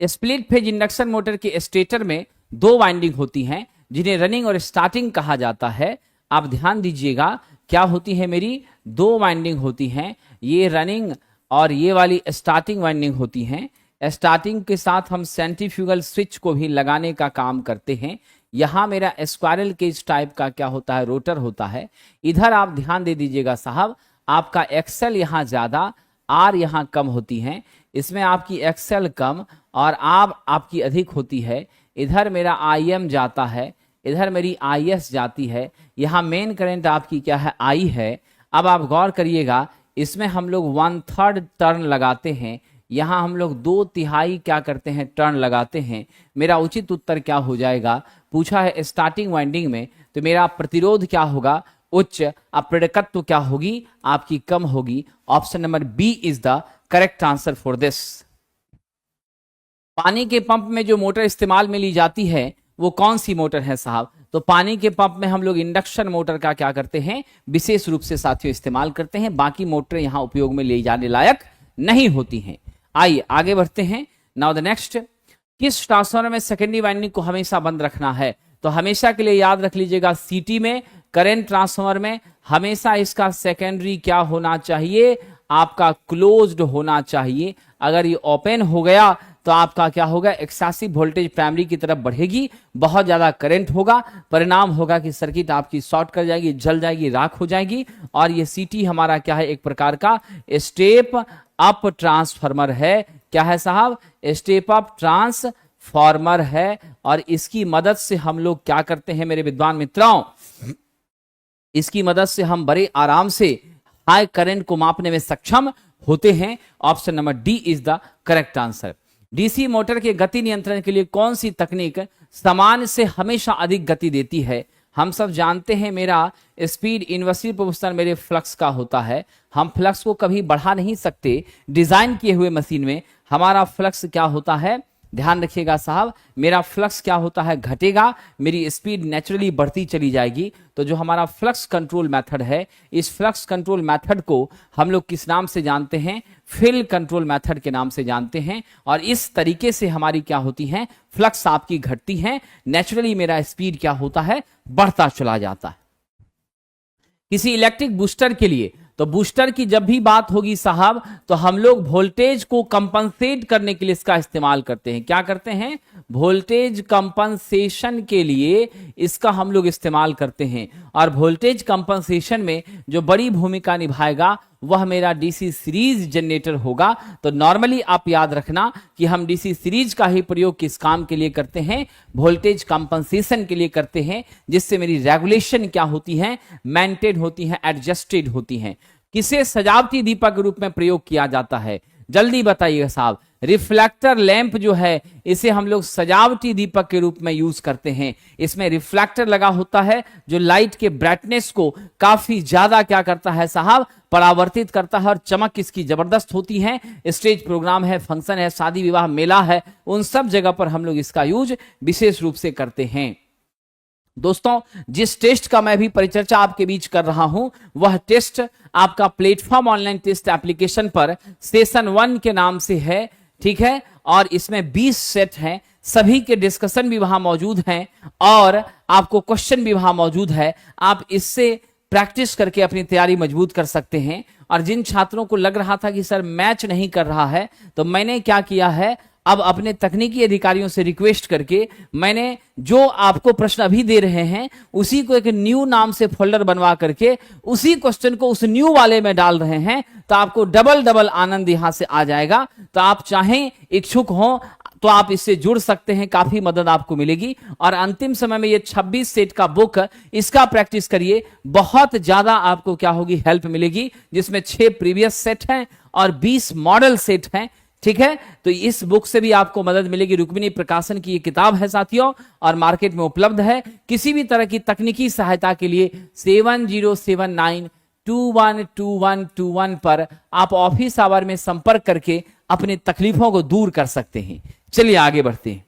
स्प्लिट फेज इंडक्शन मोटर के स्टेटर में 2 वाइंडिंग होती हैं, जिन्हें रनिंग और स्टार्टिंग कहा जाता है। आप ध्यान दीजिएगा, क्या होती है मेरी? 2 वाइंडिंग होती हैं, ये रनिंग और ये वाली स्टार्टिंग वाइंडिंग होती हैं। स्टार्टिंग के साथ हम सेंट्रीफ्यूगल स्विच को भी लगाने का काम करते हैं। यहां मेरा स्क्वायरल केज टाइप का क्या होता है? रोटर होता है। इधर आप ध्यान दे दीजिएगा साहब, आपका एक्सेल यहां ज्यादा, आर यहां कम होती है। इसमें आपकी एक्सेल कम और आपकी अधिक होती है। इधर मेरा IM जाता है, इधर मेरी IS जाती है। यहाँ मेन करंट आपकी क्या है? I है। अब आप गौर करिएगा, इसमें हम लोग 1/3 टर्न लगाते हैं, यहाँ हम लोग 2/3 क्या करते हैं? टर्न लगाते हैं। मेरा उचित उत्तर क्या हो जाएगा? पूछा है स्टार्टिंग वाइंडिंग में, तो मेरा प्रतिरोध क्या होगा? उच्च। अब प्रेरकत्व क्या होगी? आपकी कम होगी। Option number B is the correct answer for this. पानी के पंप में जो मोटर इस्तेमाल में ली जाती है वो कौन सी मोटर है साहब? तो पानी के पंप में हम लोग इंडक्शन मोटर का क्या करते हैं? विशेष रूप से साथियों इस्तेमाल करते हैं। बाकी मोटर यहां उपयोग में ले जाने लायक नहीं होती हैं। आइए आगे बढ़ते हैं। नाउ द नेक्स्ट, किस ट्रांसफार्मर में सेकेंडरी वाइंडिंग को हमेशा बंद रखना है? तो हमेशा के लिए याद रख लीजिएगा, सीटी में, करंट ट्रांसफार्मर में हमेशा इसका सेकेंडरी क्या होना चाहिए? आपका क्लोज्ड होना चाहिए। अगर ये ओपन हो गया तो आपका क्या होगा? एक्सेसिव वोल्टेज प्राइमरी की तरफ बढ़ेगी, बहुत ज्यादा करंट होगा, परिणाम होगा कि सर्किट आपकी शॉर्ट कर जाएगी, जल जाएगी, राख हो जाएगी। और ये सीटी हमारा क्या है? एक प्रकार का स्टेप अप ट्रांसफार्मर है। क्या है साहब? स्टेप अप ट्रांसफार्मर है। और इसकी मदद से हम लोग क्या करते हैं मेरे विद्वान मित्रों? इसकी मदद से हम बड़े आराम से हाई करंट को मापने में सक्षम होते हैं। Option number D is the correct answer. DC motor के गति नियंत्रण के लिए कौन सी तकनीक सामान्य से हमेशा अधिक गति देती है? हम सब जानते हैं मेरा स्पीड इन्वर्सली प्रोपोर्शनल मेरे फ्लक्स का होता है। हम फ्लक्स को कभी बढ़ा नहीं सकते। डिजाइन किए हुए मशीन में हमारा फ्लक्स क्या होता है? ध्यान रखिएगा साहब, मेरा फ्लक्स क्या होता है? घटेगा, मेरी स्पीड नेचुरली बढ़ती चली जाएगी। तो जो हमारा फ्लक्स कंट्रोल मेथड है, इस फ्लक्स कंट्रोल मेथड को हम लोग किस नाम से जानते हैं? फील्ड कंट्रोल मेथड के नाम से जानते हैं। और इस तरीके से हमारी क्या होती है? फ्लक्स आपकी घटती है, नेचुरली मेरा स्पीड क्या होता है? बढ़ता चला जाता है। किसी इलेक्ट्रिक बूस्टर के लिए, तो बूस्टर की जब भी बात होगी साहब, तो हम लोग वोल्टेज को कंपनसेट करने के लिए इसका इस्तेमाल करते हैं। क्या करते हैं? वोल्टेज कंपनसेशन के लिए इसका हम लोग इस्तेमाल करते हैं। और वोल्टेज कंपनसेशन में जो बड़ी भूमिका निभाएगा वह मेरा डीसी सीरीज जनरेटर होगा। तो नॉर्मली आप याद रखना कि हम डीसी सीरीज का ही प्रयोग किस काम के लिए करते हैं? वोल्टेज कंपनसेशन के लिए करते हैं, जिससे मेरी रेगुलेशन क्या होती है? मेंटेन होती है, एडजस्टेड होती है। किसे सजावटी दीपक के रूप में प्रयोग किया जाता है? जल्दी बताइएगा साहब। रिफ्लेक्टर लैंप जो है, इसे हम लोग सजावटी दीपक के रूप में यूज करते हैं। इसमें रिफ्लेक्टर लगा होता है जो लाइट के ब्राइटनेस को काफी ज्यादा क्या करता है साहब? परावर्तित करता है। और चमक इसकी जबरदस्त होती है। स्टेज प्रोग्राम है, फंक्शन है, शादी विवाह, मेला है, उन सब जगह पर हम लोग इसका यूज विशेष रूप से करते हैं। दोस्तों, जिस टेस्ट का मैं भी परिचर्चा आपके बीच कर रहा हूं, वह टेस्ट आपका प्लेटफॉर्म ऑनलाइन टेस्ट एप्लीकेशन पर सेशन 1 के नाम से है। ठीक है, और इसमें 20 सेट हैं। सभी के डिस्कशन भी वहां मौजूद हैं और आपको क्वेश्चन भी वहां मौजूद है। आप इससे प्रैक्टिस करके अपनी तैयारी मजबूत कर सकते हैं। और जिन छात्रों को लग रहा था कि सर मैच नहीं कर रहा है, तो मैंने क्या किया है, अब अपने तकनीकी अधिकारियों से रिक्वेस्ट करके मैंने जो आपको प्रश्न अभी दे रहे हैं उसी को एक न्यू नाम से फोल्डर बनवा करके उसी क्वेश्चन को उस न्यू वाले में डाल रहे हैं, तो आपको डबल आनंद यहां से आ जाएगा। तो आप चाहें, इच्छुक हो तो आप इससे जुड़ सकते हैं, काफी मदद आपको मिलेगी। और अंतिम समय में ये 26 सेट का बुक, इसका प्रैक्टिस करिए, बहुत ज्यादा आपको क्या होगी, हेल्प मिलेगी, जिसमें 6 प्रीवियस सेट हैं और 20 मॉडल सेट हैं। ठीक है, तो इस बुक से भी आपको मदद मिलेगी। रुक्मिणी प्रकाशन की ये किताब है साथियों, और मार्केट में उपलब्ध है। किसी भी तरह की तकनीकी सहायता के लिए 7079212121 पर आप ऑफिस आवर में संपर्क करके अपनी तकलीफों को दूर कर सकते हैं। चलिए आगे बढ़ते हैं।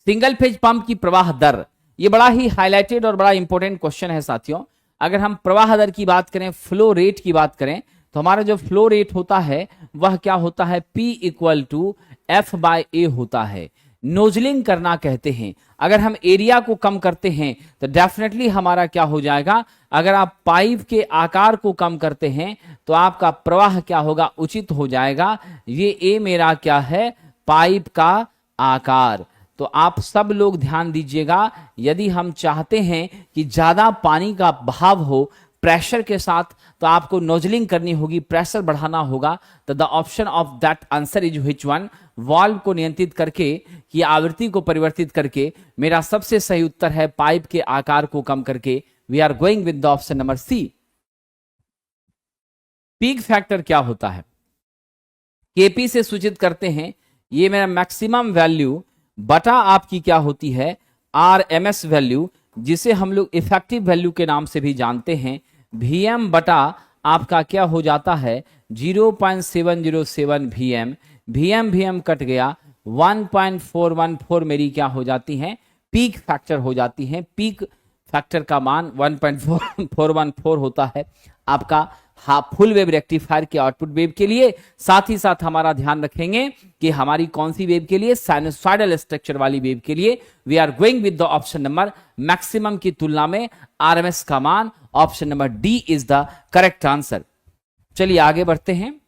सिंगल फेज पंप की प्रवाह दर, ये बड़ा ही हाईलाइटेड और बड़ा इंपॉर्टेंट क्वेश्चन है साथियों। अगर हम प्रवाह दर की बात करें, फ्लो रेट की बात करें, तो हमारा जो फ्लो रेट होता है वह क्या होता है, P = F/A होता है। नोजलिंग करना कहते हैं। अगर हम एरिया को कम करते हैं तो डेफिनेटली हमारा क्या हो जाएगा, अगर आप पाइप के आकार को कम करते हैं तो आपका प्रवाह क्या होगा, उचित हो जाएगा। ये ए मेरा क्या है, पाइप का आकार। तो आप सब लोग ध्यान दीजिएगा, यदि हम चाहते हैं कि ज्यादा पानी का बहाव हो प्रेशर के साथ, तो आपको नोजलिंग करनी होगी, प्रेशर बढ़ाना होगा। तो the option of that answer is which one, valve को नियंत्रित करके, की आवृत्ति को परिवर्तित करके। मेरा सबसे सही उत्तर है पाइप के आकार को कम करके। We are going with the option number C. Peak factor क्या होता है, केपी से सूचित करते हैं। ये मेरा मैक्सिमम वैल्यू बटा आपकी क्या होती है, RMS वैल्यू, जिसे हम लोग इफेक्टिव वैल्यू के नाम से भी जानते हैं। VM बटा आपका क्या हो जाता है, 0.707 VM। VM कट गया, 1.414 मेरी क्या हो जाती है, पीक फैक्टर हो जाती है। पीक फैक्टर का मान 1.414 होता है आपका फुल वेव रेक्टिफायर के आउटपुट वेव के लिए। साथ ही साथ हमारा ध्यान रखेंगे कि हमारी कौन सी वेव के लिए, साइनसॉइडल स्ट्रक्चर वाली वेव के लिए we are going with the option number, maximum की तुलना में RMS का मान। Option number D is the correct answer. चलिए आगे बढ़ते हैं।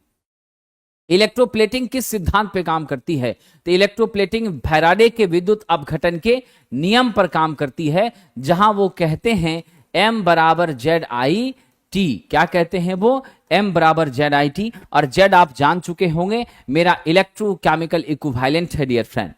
इलेक्ट्रोप्लेटिंग किस सिद्धांत पे काम करती है, तो इलेक्ट्रोप्लेटिंग फैराडे के विद्युत अपघटन के नियम पर काम करती है, जहां वो कहते हैं M = ZIT। क्या कहते हैं वो, M = ZIT। और Z आप जान चुके होंगे, मेरा इलेक्ट्रोकेमिकल इक्विवेलेंट है डियर फ्रेंड।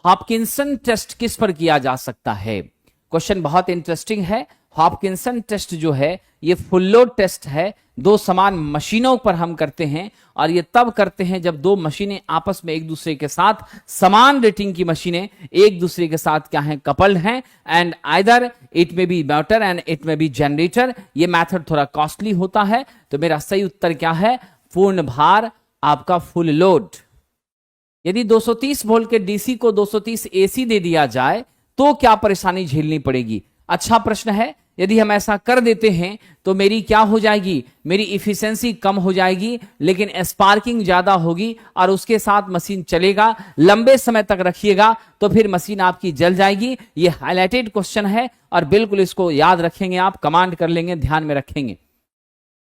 हॉपकिंसन टेस्ट किस पर किया जा सकता है, क्वेश्चन बहुत इंटरेस्टिंग है। हॉपकिंसन टेस्ट जो है ये फुल लोड टेस्ट है, 2 समान मशीनों पर हम करते हैं। और ये तब करते हैं जब 2 मशीनें आपस में एक दूसरे के साथ, समान रेटिंग की मशीनें एक दूसरे के साथ क्या हैं, कपल्ड हैं। एंड आइदर इट में बी मोटर एंड इट में बी जनरेटर। ये मेथड थोड़ा कॉस्टली होता है। तो मेरा सही उत्तर क्या है, पूर्ण भार आपका फुल लोड। यदि 230 वोल्ट के डीसी को 230 AC दे दिया जाए तो क्या परेशानी झेलनी पड़ेगी, अच्छा प्रश्न है। यदि हम ऐसा कर देते हैं तो मेरी क्या हो जाएगी, मेरी इफिशिएंसी कम हो जाएगी, लेकिन स्पार्किंग ज्यादा होगी और उसके साथ मशीन चलेगा, लंबे समय तक रखिएगा तो फिर मशीन आपकी जल जाएगी। ये हाईलाइटेड क्वेश्चन है और बिल्कुल इसको याद रखेंगे, आप कमांड कर लेंगे, ध्यान में रखेंगे।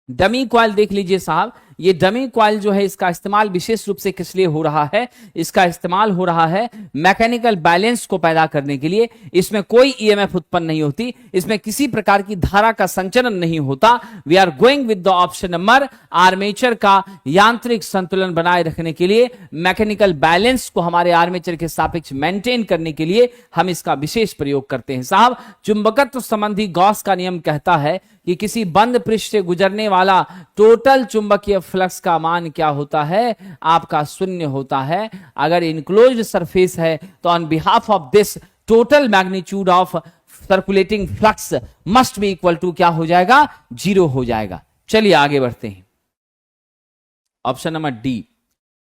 डमी कॉइल देख लीजिए साहब, ये डमी कॉइल जो है इसका इस्तेमाल विशेष रूप से किस लिए हो रहा है, इसका इस्तेमाल हो रहा है मैकेनिकल बैलेंस को पैदा करने के लिए। इसमें कोई EMF उत्पन्न नहीं होती, इसमें किसी प्रकार की धारा का संचलन नहीं होता। We are going with the option number, armature का यांत्रिक संतुलन बनाए रखने के लिए, मैकेनिकल बैलेंस को हमारे आर्मेचर के सापेक्ष मेंटेन करने के लिए हम इसका विशेष प्रयोग करते हैं। साहब चुंबकत्व संबंधी गॉस का नियम कहता है कि किसी बंद पृष्ठ से गुजरने वाला टोटल चुंबकीय फ्लक्स का मान क्या होता है, आपका 0 होता है। अगर इनक्लोज्ड सरफेस है तो on behalf of this total magnitude of circulating flux must be equal to क्या हो जाएगा, 0 हो जाएगा। चलिए आगे बढ़ते हैं। Option number D.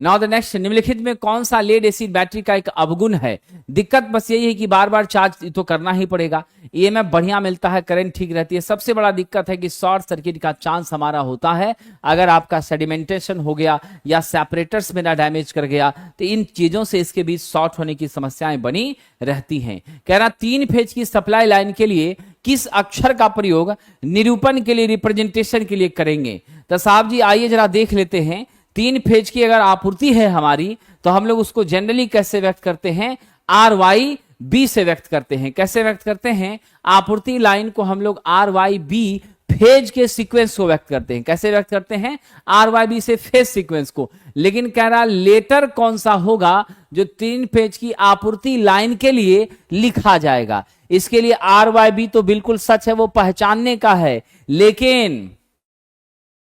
Now the next, निम्नलिखित में कौन सा लेड एसिड बैटरी का एक अवगुण है। दिक्कत बस यही है कि बार बार चार्ज तो करना ही पड़ेगा, EMF बढ़िया मिलता है, करंट ठीक रहती है। सबसे बड़ा दिक्कत है कि शॉर्ट सर्किट का चांस हमारा होता है। अगर आपका सेडिमेंटेशन हो गया या सेपरेटर्स मेरा डैमेज कर गया तो इन चीजों से इसके बीच शॉर्ट होने की समस्याएं बनी रहती हैं। कह रहा 3 फेज की सप्लाई लाइन के लिए किस अक्षर का प्रयोग निरूपण के लिए, रिप्रेजेंटेशन के लिए करेंगे। तो साहब जी आइए जरा देख लेते हैं। 3 फेज की अगर आपूर्ति है हमारी तो हम लोग उसको जनरली कैसे व्यक्त करते हैं, आर वाई बी से व्यक्त करते हैं। कैसे व्यक्त करते हैं, आपूर्ति लाइन को हम लोग आर वाई बी फेज के सीक्वेंस को व्यक्त करते हैं। कैसे व्यक्त करते हैं, आर वाई बी से फेज सीक्वेंस को। लेकिन कह रहा लेटर कौन सा होगा जो 3 फेज की आपूर्ति लाइन के लिए लिखा जाएगा। इसके लिए आर वाई बी तो बिल्कुल सच है, वो पहचानने का है।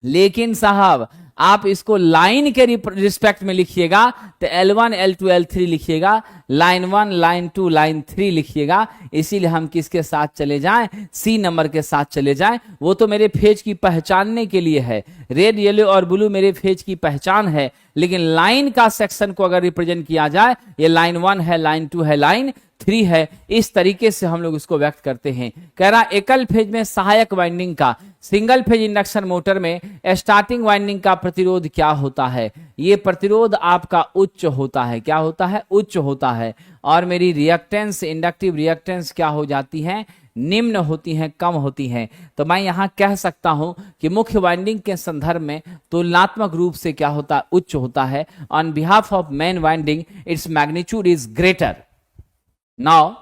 लेकिन साहब आप इसको लाइन के रिस्पेक्ट में लिखिएगा तो L1 L2 L3 लिखिएगा, लाइन 1 लाइन 2 लाइन 3 लिखिएगा। इसीलिए हम किसके साथ चले जाएं, सी नंबर के साथ चले जाएं। वो तो मेरे फेज की पहचानने के लिए है, रेड येलो और ब्लू मेरे फेज की पहचान है। लेकिन लाइन का सेक्शन को अगर रिप्रेजेंट किया जाए, ये लाइन 1 है, लाइन 2 है, लाइन 3 है, इस तरीके से हम लोग इसको व्यक्त करते हैं। कह रहा एकल फेज में सहायक वाइंडिंग का, सिंगल फेज इंडक्शन मोटर में स्टार्टिंग वाइंडिंग का प्रतिरोध क्या होता है। ये प्रतिरोध आपका उच्च होता है। क्या होता है, उच्च होता है। और मेरी रिएक्टेंस, इंडक्टिव रिएक्टेंस क्या हो जाती है, निम्न होती हैं, कम होती हैं। तो मैं यहां कह सकता हूं कि मुख्य वाइंडिंग के संदर्भ में तुलनात्मक रूप से क्या होता है, उच्च होता है। On behalf of main winding its magnitude is greater. Now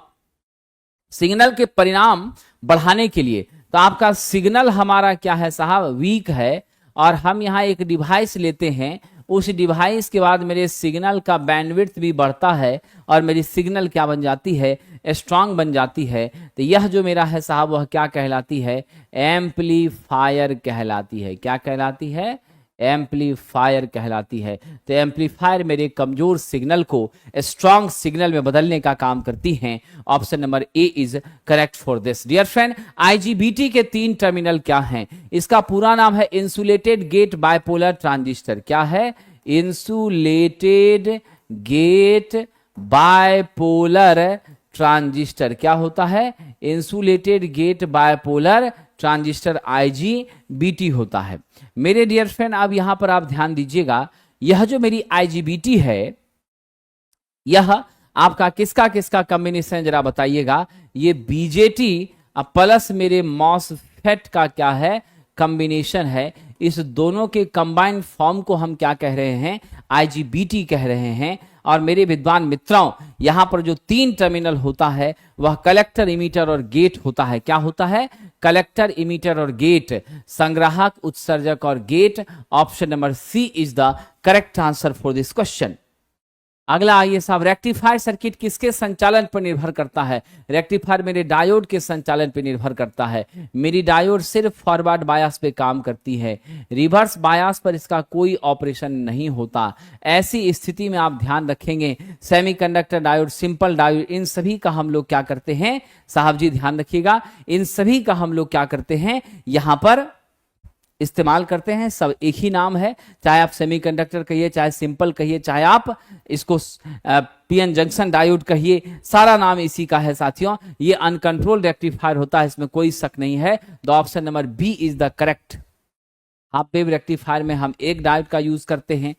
signal के परिणाम बढ़ाने के लिए, तो आपका सिग्नल हमारा क्या है साहब, वीक है। और हम यहाँ एक डिवाइस लेते हैं, उस डिवाइस के बाद मेरे सिग्नल का बैंडविड्थ भी बढ़ता है और मेरी सिग्नल क्या बन जाती है, स्ट्रांग बन जाती है। तो यह जो मेरा है साहब वह क्या कहलाती है, एम्पलीफायर कहलाती है। क्या कहलाती है, एम्पलीफायर कहलाती है। तो एम्पलीफायर मेरे कमजोर सिग्नल को स्ट्रांग सिग्नल में बदलने का काम करती हैं। Option number A is correct for this. Dear friend, IGBT के 3 टर्मिनल क्या हैं, इसका पूरा नाम है इंसुलेटेड गेट बाइपोलर ट्रांजिस्टर। क्या है, इंसुलेटेड गेट बाइपोलर ट्रांजिस्टर। क्या होता है, insulated gate bipolar transistor, IGBT होता है। मेरे डियर फ्रेंड अब यहां पर आप ध्यान दीजिएगा, यह जो मेरी आईजीबीटी है यह आपका किसका किसका कॉम्बिनेशन जरा बताइएगा। ये बीजेटी प्लस मेरे मॉसफेट का क्या है, कॉम्बिनेशन है। इस दोनों के कंबाइंड फॉर्म को हम क्या कह रहे हैं, आईजीबीटी कह रहे हैं। और मेरे विद्वान मित्रों, यहां पर जो 3 टर्मिनल होता है वह कलेक्टर, इमीटर और गेट होता है। क्या होता है, कलेक्टर, इमीटर और गेट, संग्राहक, उत्सर्जक और gate. Option number C is the correct answer for this question. अगला आइए साहब, रेक्टिफायर सर्किट किसके संचालन पर निर्भर करता है। रेक्टिफायर मेरे डायोड के संचालन पर निर्भर करता है। मेरी डायोड सिर्फ फॉरवर्ड बायस पे काम करती है, रिवर्स बायस पर इसका कोई ऑपरेशन नहीं होता। ऐसी स्थिति में आप ध्यान रखेंगे सेमीकंडक्टर डायोड, सिंपल डायोड, इन सभी का हम लोग क्या करते हैं साहब जी, ध्यान रखिएगा, इन सभी का हम लोग क्या करते हैं यहां पर इस्तेमाल करते हैं। सब एक ही नाम है, चाहे आप सेमीकंडक्टर कहिए, चाहे सिंपल कहिए, चाहे आप इसको पीएन जंक्शन डायोड कहिए, सारा नाम इसी का है साथियों। ये अनकंट्रोल्ड रेक्टिफायर होता है, इसमें कोई शक नहीं है। The option number B is the correct. Half wave rectifier में हम 1 डायोड का यूज करते हैं,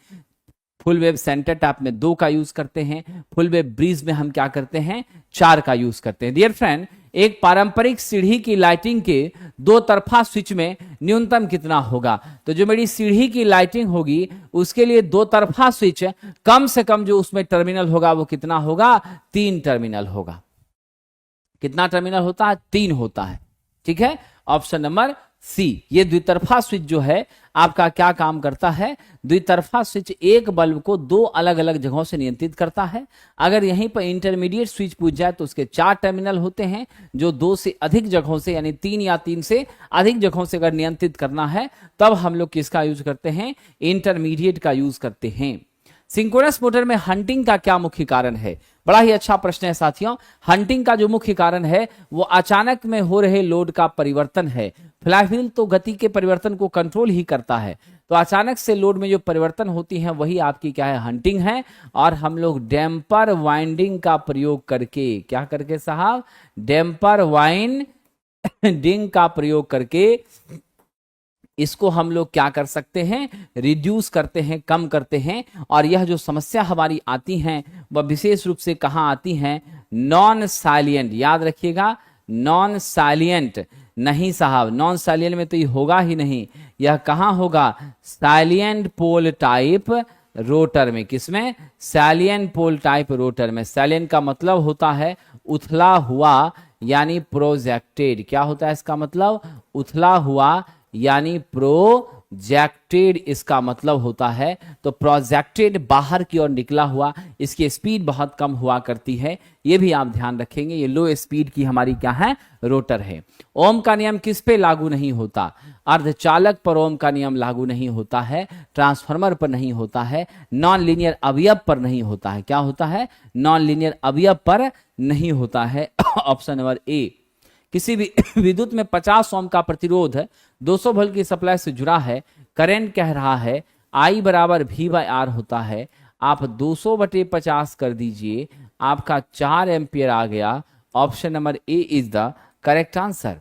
फुल वेव सेंटर टैप में 2 का यूज करते हैं, फुल वेव ब्रिज में हम क्या करते हैं, 4 का यूज करते हैं। डियर फ्रेंड, एक पारंपरिक सीढ़ी की लाइटिंग के 2 तरफा स्विच में न्यूनतम कितना होगा। तो जो मेरी सीढ़ी की लाइटिंग होगी उसके लिए 2 तरफा स्विच कम से कम जो उसमें टर्मिनल होगा वो कितना होगा, 3 टर्मिनल होगा। कितना टर्मिनल होता है, 3 होता है। ठीक है, ऑप्शन नंबर सी। ये द्वितरफा स्विच जो है आपका क्या काम करता है, द्वितरफा स्विच एक बल्ब को 2 अलग अलग जगहों से नियंत्रित करता है। अगर यहीं पर इंटरमीडिएट स्विच पूछ जाए तो उसके 4 टर्मिनल होते हैं, जो 2 से अधिक जगहों से यानी 3 या 3 से अधिक जगहों से अगर नियंत्रित करना है तब हम लोग किसका यूज करते हैं, इंटरमीडिएट का यूज करते हैं। सिंक्रोनस मोटर में हंटिंग का क्या मुख्य कारण है। बड़ा ही अच्छा प्रश्न है साथियों। हंटिंग का जो मुख्य कारण है वो अचानक में हो रहे लोड का परिवर्तन है। फ्लाईव्हील तो गति के परिवर्तन को कंट्रोल ही करता है, तो अचानक से लोड में जो परिवर्तन होती है वही आपकी क्या है, हंटिंग है। और हम लोग डैम्पर वाइंडिंग का प्रयोग करके, क्या करके साहब, डैम्पर वाइंडिंग का प्रयोग करके इसको हम लोग क्या कर सकते हैं, रिड्यूस करते हैं, कम करते हैं। और यह जो समस्या हमारी आती हैं वह विशेष रूप से कहाँ आती हैं, नॉन साइलेंट, याद रखिएगा, नॉन सैलिएंट नहीं साहब, नॉन सैलिएंट में तो ये होगा ही नहीं, यह कहाँ होगा, सैलिएंट पोल टाइप रोटर में। किसमें, सैलिएंट पोल टाइप रोटर में। सैलिएंट का मतलब होता है उथला हुआ यानी प्रोजेक्टेड। क्या होता है इसका मतलब, उथला हुआ यानी प्रोजेक्टेड इसका मतलब होता है। तो प्रोजेक्टेड बाहर की ओर निकला हुआ, इसकी स्पीड बहुत कम हुआ करती है, ये भी आप ध्यान रखेंगे। ये लो स्पीड की हमारी क्या है, रोटर है। ओम का नियम किस पे लागू नहीं होता, अर्धचालक पर ओम का नियम लागू नहीं होता है, ट्रांसफार्मर पर नहीं होता है, नॉन लीनियर अवयव पर नहीं होता है। क्या होता है, नॉन लीनियर अवयव पर नहीं होता है। ऑप्शन नंबर ए। किसी भी विद्युत में 50 ओम का प्रतिरोध 200 वोल्ट की सप्लाई से जुड़ा है, करंट कह रहा है I बराबर V बाई आर होता है। आप 200/50 कर दीजिए, आपका 4 एम्पियर आ गया। Option number A is the correct answer.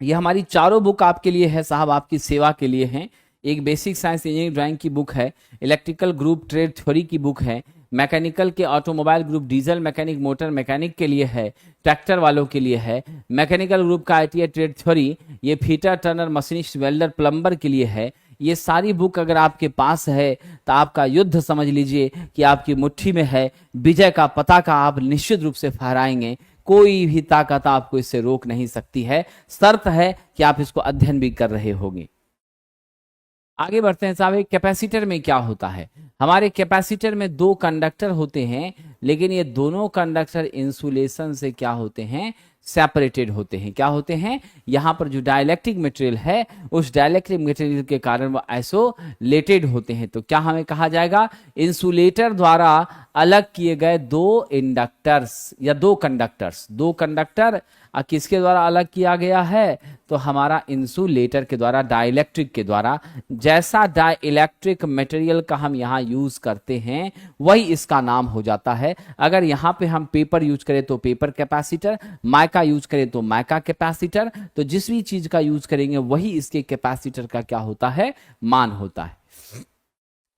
ये हमारी चारों बुक आपके लिए है साहब, आपकी सेवा के लिए है। एक बेसिक साइंस इंजीनियरिंग ड्राइंग की बुक है, इलेक्ट्रिकल ग्रुप ट्रेड थ्योरी की बुक है, मैकेनिकल के automobile group diesel mechanic motor mechanic के लिए है, ट्रैक्टर वालों के लिए है, मैकेनिकल ग्रुप का आईटीआई ट्रेड थ्योरी ये fitter Turner machinist welder plumber के लिए है। ये सारी बुक अगर आपके पास है तो आपका युद्ध समझ लीजिए कि आपकी मुट्ठी में है। विजय का पताका आप निश्चित रूप से फहराएंगे, कोई भी ताकत आपको इससे रोक नहीं सकती है, शर्त है कि आप इसको अध्ययन भी कर रहे होंगे। आगे बढ़ते हैं साहब, कैपेसिटर में क्या होता है। हमारे कैपेसिटर में 2 कंडक्टर होते हैं, लेकिन ये दोनों कंडक्टर इंसुलेशन से क्या होते हैं, सेपरेटेड होते हैं। क्या होते हैं, यहां पर जो डाइलेक्ट्रिक मटेरियल है उस डाइलेक्ट्रिक मटेरियल के कारण वो आइसोलेटेड होते हैं। तो क्या हमें कहा जाएगा, इंसुलेटर द्वारा अलग किए गए 2 इंडक्टर्स या 2 कंडक्टर्स। 2 कंडक्टर किसके द्वारा अलग किया गया है, तो हमारा इंसुलेटर के द्वारा, डाइलेक्ट्रिक के द्वारा। जैसा डाइलेक्ट्रिक मटेरियल का हम यहाँ यूज करते हैं वही इसका नाम हो जाता है। अगर यहाँ पे हम पेपर यूज करें तो पेपर कैपेसिटर, माइका यूज करें तो माइका कैपेसिटर, तो जिस भी चीज का यूज करेंगे वही इसके कैपेसिटर का क्या होता है, मान होता है,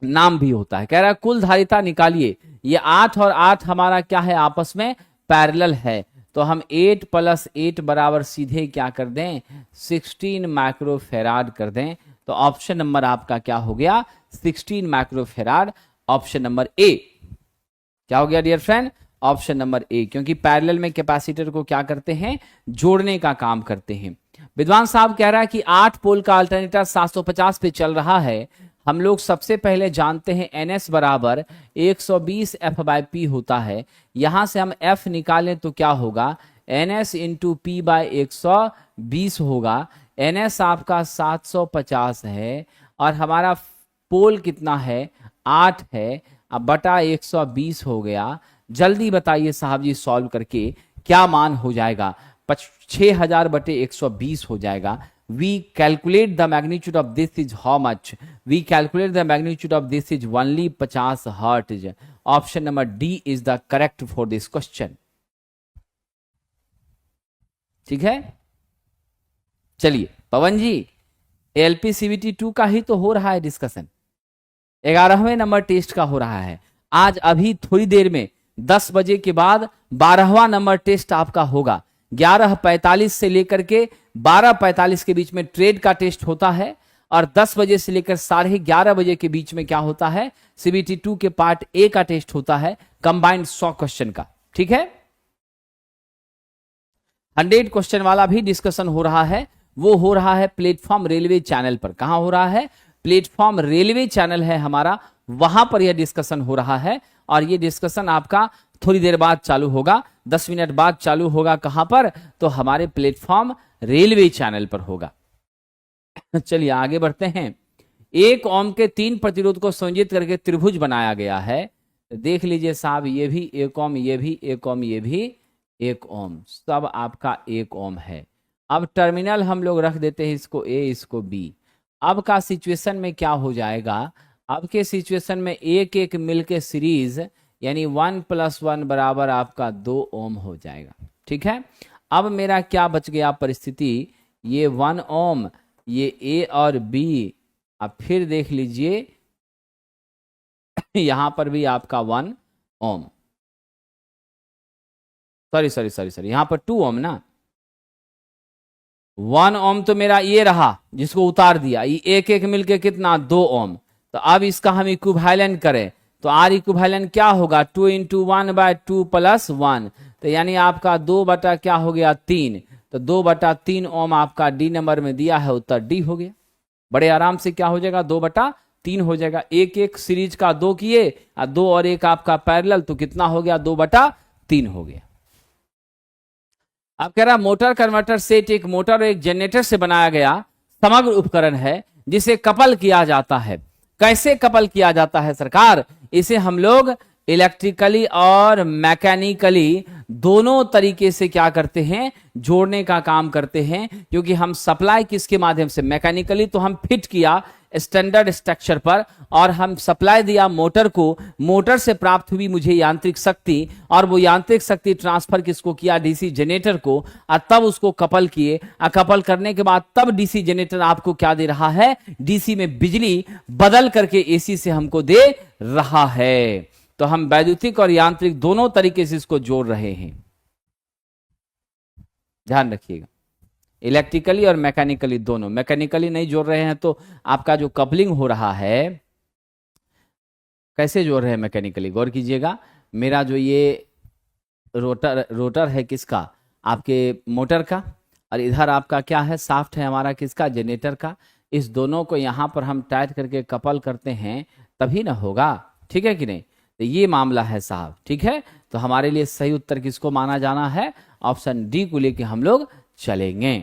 नाम भी होता है। कह रहा है कुल धारिता निकालिए, ये 8 और 8 हमारा क्या है, आपस में पैरेलल है। तो हम 8 + 8 बराबर सीधे क्या कर दें, 16 माइक्रोफेराड कर दें। तो ऑप्शन नंबर आपका क्या हो गया, 16 माइक्रोफेराड। ऑप्शन नंबर ए क्या हो गया dear friend, option number A, क्योंकि पैरेलल में कैपेसिटर को क्या करते हैं, जोड़ने का काम करते हैं। विद्वान साहब कह रहा है कि 8 पोल का अल्टरनेटर 750 पे चल रहा है। हम लोग सबसे पहले जानते हैं NS बराबर 120 F/P होता है। यहां से हम F निकालें तो क्या होगा, NS × P/120 होगा। NS आपका 750 है और हमारा पोल कितना है, 8 है, अब बटा 120 हो गया। जल्दी बताइए साहब जी, सॉल्व करके क्या मान हो जाएगा, 6000/120 हो जाएगा। We calculate the magnitude of this is how much? We calculate the magnitude of this is only 50 hertz. Option number D is the correct for this question. ठीक है, चलिए पवन जी, LPCVT 2 का ही तो हो रहा है डिस्कशन, 11वें नंबर टेस्ट का हो रहा है। आज अभी थोड़ी देर में 10 बजे के बाद 12वां नंबर टेस्ट आपका होगा। 11:45 से लेकर के 12:45 के बीच में ट्रेड का टेस्ट होता है और 10 बजे से लेकर 11:30 बजे के बीच में क्या होता है, CBT 2 के पार्ट ए का टेस्ट होता है, कंबाइंड 100 क्वेश्चन का। ठीक है, 100 क्वेश्चन वाला भी डिस्कशन हो रहा है, वो हो रहा है प्लेटफॉर्म रेलवे चैनल पर। कहां हो रहा है, प्लेटफॉर्म रेलवे चैनल है हमारा, वहां पर यह डिस्कशन हो रहा है। और ये डिस्कशन आपका थोड़ी देर बाद चालू होगा, 10 मिनट बाद चालू होगा। कहां पर, तो हमारे प्लेटफॉर्म रेलवे चैनल पर होगा। चलिए आगे बढ़ते हैं। 1 ओम के 3 प्रतिरोध को संयोजित करके त्रिभुज बनाया गया है। देख लीजिए साहब, ये भी 1 ओम, ये भी 1 ओम, ये भी 1 ओम, सब आपका 1 ओम है। अब टर्मिनल हम लोग रख देते हैं, इसको A इसको B। अब का सिचुएशन में क्या हो जाएगा, अब के सिचुएशन में एक एक मिलके सीरीज यानी 1 + 1 बराबर आपका 2 ओम हो जाएगा। ठीक है, अब मेरा क्या बच गया परिस्थिति, ये 1 ओम, ये A और B। अब फिर देख लीजिए यहां पर भी आपका 1 ओम, सॉरी यहां पर 2 ओम ना, 1 ओम तो मेरा ये रहा जिसको उतार दिया, ये एक एक मिलके कितना 2 ओम। तो अब इसका हम इक्विवेलेंट करें तो आर इक्विवेलेंट क्या होगा 2 इंटू 1/2 प्लस 1, तो यानी आपका 2 बटा क्या हो गया 3, तो 2/3 ओम आपका डी नंबर में दिया है, उत्तर डी हो गया। बड़े आराम से क्या हो जाएगा 2/3 हो जाएगा। एक एक सीरीज का 2 किए और 2 और 1 आपका पैरेलल, तो कितना हो गया 2/3 हो गया। अब कह रहा मोटर कन्वर्टर सेट एक मोटर और एक जनरेटर से बनाया गया समग्र उपकरण है जिसे कपल किया जाता है। कैसे कपल किया जाता है सरकार? इसे हम लोग इलेक्ट्रिकली और मैकेनिकली दोनों तरीके से क्या करते हैं, जोड़ने का काम करते हैं। क्योंकि हम सप्लाई किसके माध्यम से, मैकेनिकली तो हम फिट किया स्टैंडर्ड स्ट्रक्चर पर और हम सप्लाई दिया मोटर को, मोटर से प्राप्त हुई मुझे यांत्रिक शक्ति और वो यांत्रिक शक्ति ट्रांसफर किसको किया, डीसी जनरेटर को, और तब उसको कपल किए। कपल करने के बाद तब डीसी जनरेटर आपको क्या दे रहा है, डीसी में बिजली बदल करके एसी से हमको दे रहा है। तो हम वैद्युतिक और यांत्रिक दोनों तरीके से इसको जोड़ रहे हैं, ध्यान रखिएगा। इलेक्ट्रिकली और मैकेनिकली दोनों। मैकेनिकली नहीं जोड़ रहे हैं तो आपका जो कपलिंग हो रहा है, कैसे जोड़ रहे हैं मैकेनिकली, गौर कीजिएगा। मेरा जो ये रोटर है किसका, आपके मोटर का, और इधर आपका क्या है, शाफ्ट है हमारा किसका, जनरेटर का। इस दोनों को यहां पर हम टाइट करके कपल करते हैं तभी ना होगा, ठीक है कि नहीं। तो ये मामला है साहब, ठीक है। तो हमारे लिए सही उत्तर किसको माना जाना है, ऑप्शन डी को लेके हम लोग चलेंगे।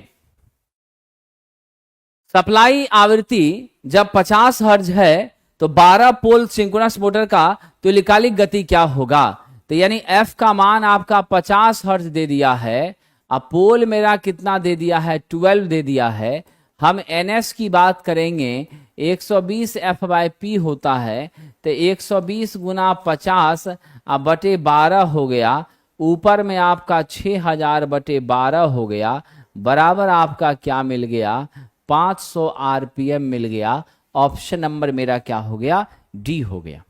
सप्लाई आवृत्ति जब 50 हर्ट्ज है तो 12 पोल सिंक्रोनस मोटर का तुल्यकालिक गति क्या होगा। तो यानी एफ का मान आपका 50 हर्ट्ज दे दिया है, अब पोल मेरा कितना दे दिया है, 12 दे दिया है। हम एनएस की बात करेंगे, 120 एफ बाई पी होता है, तो 120 गुना 50 अब बटे 12 हो गया, ऊपर में आपका 6000 बटे 12 हो गया, बराबर आपका क्या मिल गया, 500 आरपीएम मिल गया। ऑप्शन नंबर मेरा क्या हो गया, डी हो गया,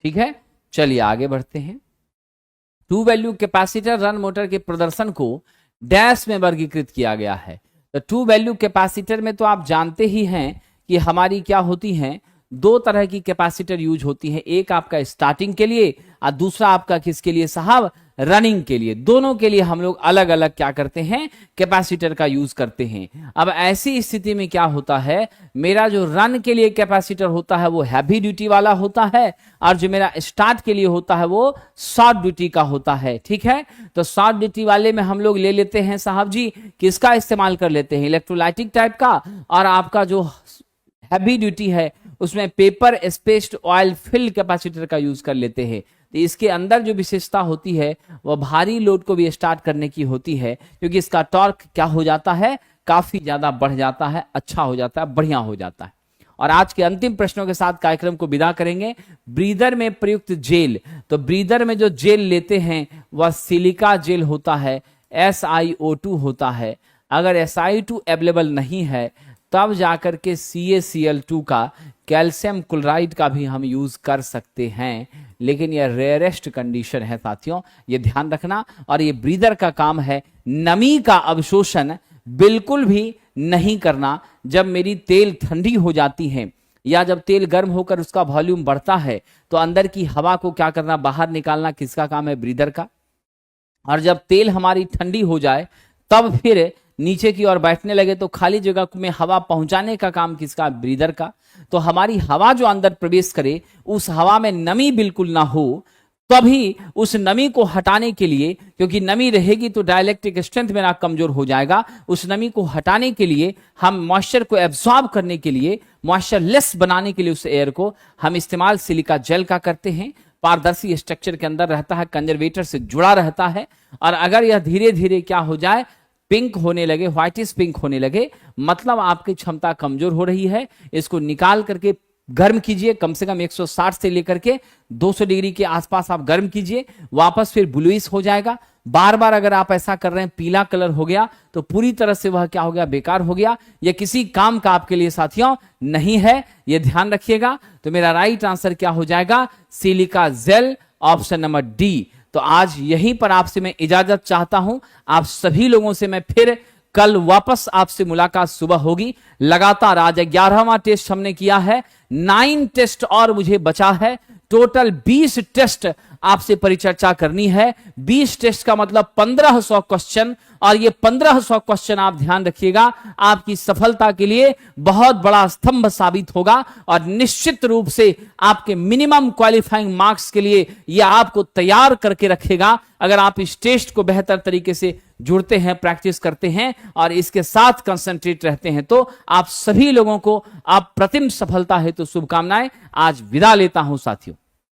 ठीक है। चलिए आगे बढ़ते हैं। Two value capacitor run motor के प्रदर्शन को डैश में वर्गीकृत किया गया है। तो टू वैल्यू कैपेसिटर में तो आप जानते ही हैं कि हमारी क्या होती हैं, दो तरह की कैपेसिटर यूज होती है, एक आपका स्टार्टिंग के लिए और दूसरा आपका किसके लिए साहब, रनिंग के लिए। दोनों के लिए हम लोग अलग अलग क्या करते हैं, कैपेसिटर का यूज करते हैं। अब ऐसी स्थिति में क्या होता है, मेरा जो रन के लिए कैपेसिटर होता है वो हैवी ड्यूटी वाला होता है और जो मेरा स्टार्ट के लिए होता है वो शॉर्ट ड्यूटी का होता है, ठीक है। तो शॉर्ट ड्यूटी वाले में हम लोग ले लेते हैं साहब जी, किसका इस्तेमाल कर लेते हैं, इलेक्ट्रोलाइटिक टाइप का, और आपका जो हैवी ड्यूटी है उसमें paper spaced oil field capacitor का यूज कर लेते हैं। तो इसके अंदर जो विशेषता होती है वह भारी लोड को भी स्टार्ट करने की होती है, क्योंकि इसका टॉर्क क्या हो जाता है, काफी ज्यादा बढ़ जाता है, अच्छा हो जाता है, बढ़िया हो जाता है। और आज के अंतिम प्रश्नों के साथ कार्यक्रम को विदा करेंगे। ब्रीदर में प्रयुक्त जेल, तो ब्रीदर में जो जेल लेते हैं वह सिलिका जेल होता है, SiO2 होता है। अगर SiO2 अवेलेबल नहीं है तब जाकर के CaCl2 का, कैल्शियम क्लोराइड का भी हम यूज कर सकते हैं, लेकिन यह रेयरेस्ट कंडीशन है साथियों, ये ध्यान रखना। और ये ब्रीदर का काम है नमी का अवशोषण बिल्कुल भी नहीं करना। जब मेरी तेल ठंडी हो जाती है या जब तेल गर्म होकर उसका वॉल्यूम बढ़ता है तो अंदर की हवा को क्या करना, बाहर निकालना, किसका काम है, ब्रीदर का। और जब तेल हमारी ठंडी हो जाए तब फिर नीचे की ओर बैठने लगे तो खाली जगह में हवा पहुंचाने का काम किसका, ब्रीदर का। तो हमारी हवा जो अंदर प्रवेश करे उस हवा में नमी बिल्कुल ना हो, तभी उस नमी को हटाने के लिए, क्योंकि नमी रहेगी तो डाइलेक्ट्रिक स्ट्रेंथ मेरा कमजोर हो जाएगा, उस नमी को हटाने के लिए हम मॉइस्चर को एब्जॉर्ब करने के लिए, मॉइस्चर लेस बनाने के लिए उस एयर को हम इस्तेमाल सिलिका जेल का करते हैं। पारदर्शी स्ट्रक्चर के अंदर रहता है, कंजर्वेटर से जुड़ा रहता है। और अगर यह धीरे धीरे क्या हो जाए, पिंक होने लगे, व्हाइटिश पिंक होने लगे, मतलब आपकी क्षमता कमजोर हो रही है। इसको निकाल करके गर्म कीजिए, कम से कम 160 से लेकर के 200 डिग्री के आसपास आप गर्म कीजिए, वापस फिर ब्लूइश हो जाएगा। बार बार अगर आप ऐसा कर रहे हैं, पीला कलर हो गया तो पूरी तरह से वह क्या हो गया, बेकार हो गया, यह किसी काम का आपके लिए साथियों नहीं है, यह ध्यान रखिएगा। तो मेरा राइट आंसर क्या हो जाएगा, silica gel, option number D. तो आज यहीं पर आपसे मैं इजाजत चाहता हूं। आप सभी लोगों से मैं फिर कल वापस आपसे मुलाकात सुबह होगी। लगातार आज 11वां टेस्ट हमने किया है, 9 टेस्ट और मुझे बचा है। टोटल 20 टेस्ट आपसे परिचर्चा करनी है। 20 टेस्ट का मतलब 1500 क्वेश्चन, और ये 1500 क्वेश्चन आप ध्यान रखिएगा आपकी सफलता के लिए बहुत बड़ा स्तंभ साबित होगा, और निश्चित रूप से आपके मिनिमम क्वालिफाइंग मार्क्स के लिए यह आपको तैयार करके रखेगा। अगर आप इस टेस्ट को बेहतर तरीके से जुड़ते हैं, प्रैक्टिस करते हैं और इसके साथ कंसंट्रेट रहते हैं, तो आप सभी लोगों को अप्रतिम सफलता हेतु शुभकामनाएं। आज विदा लेता हूं साथियों।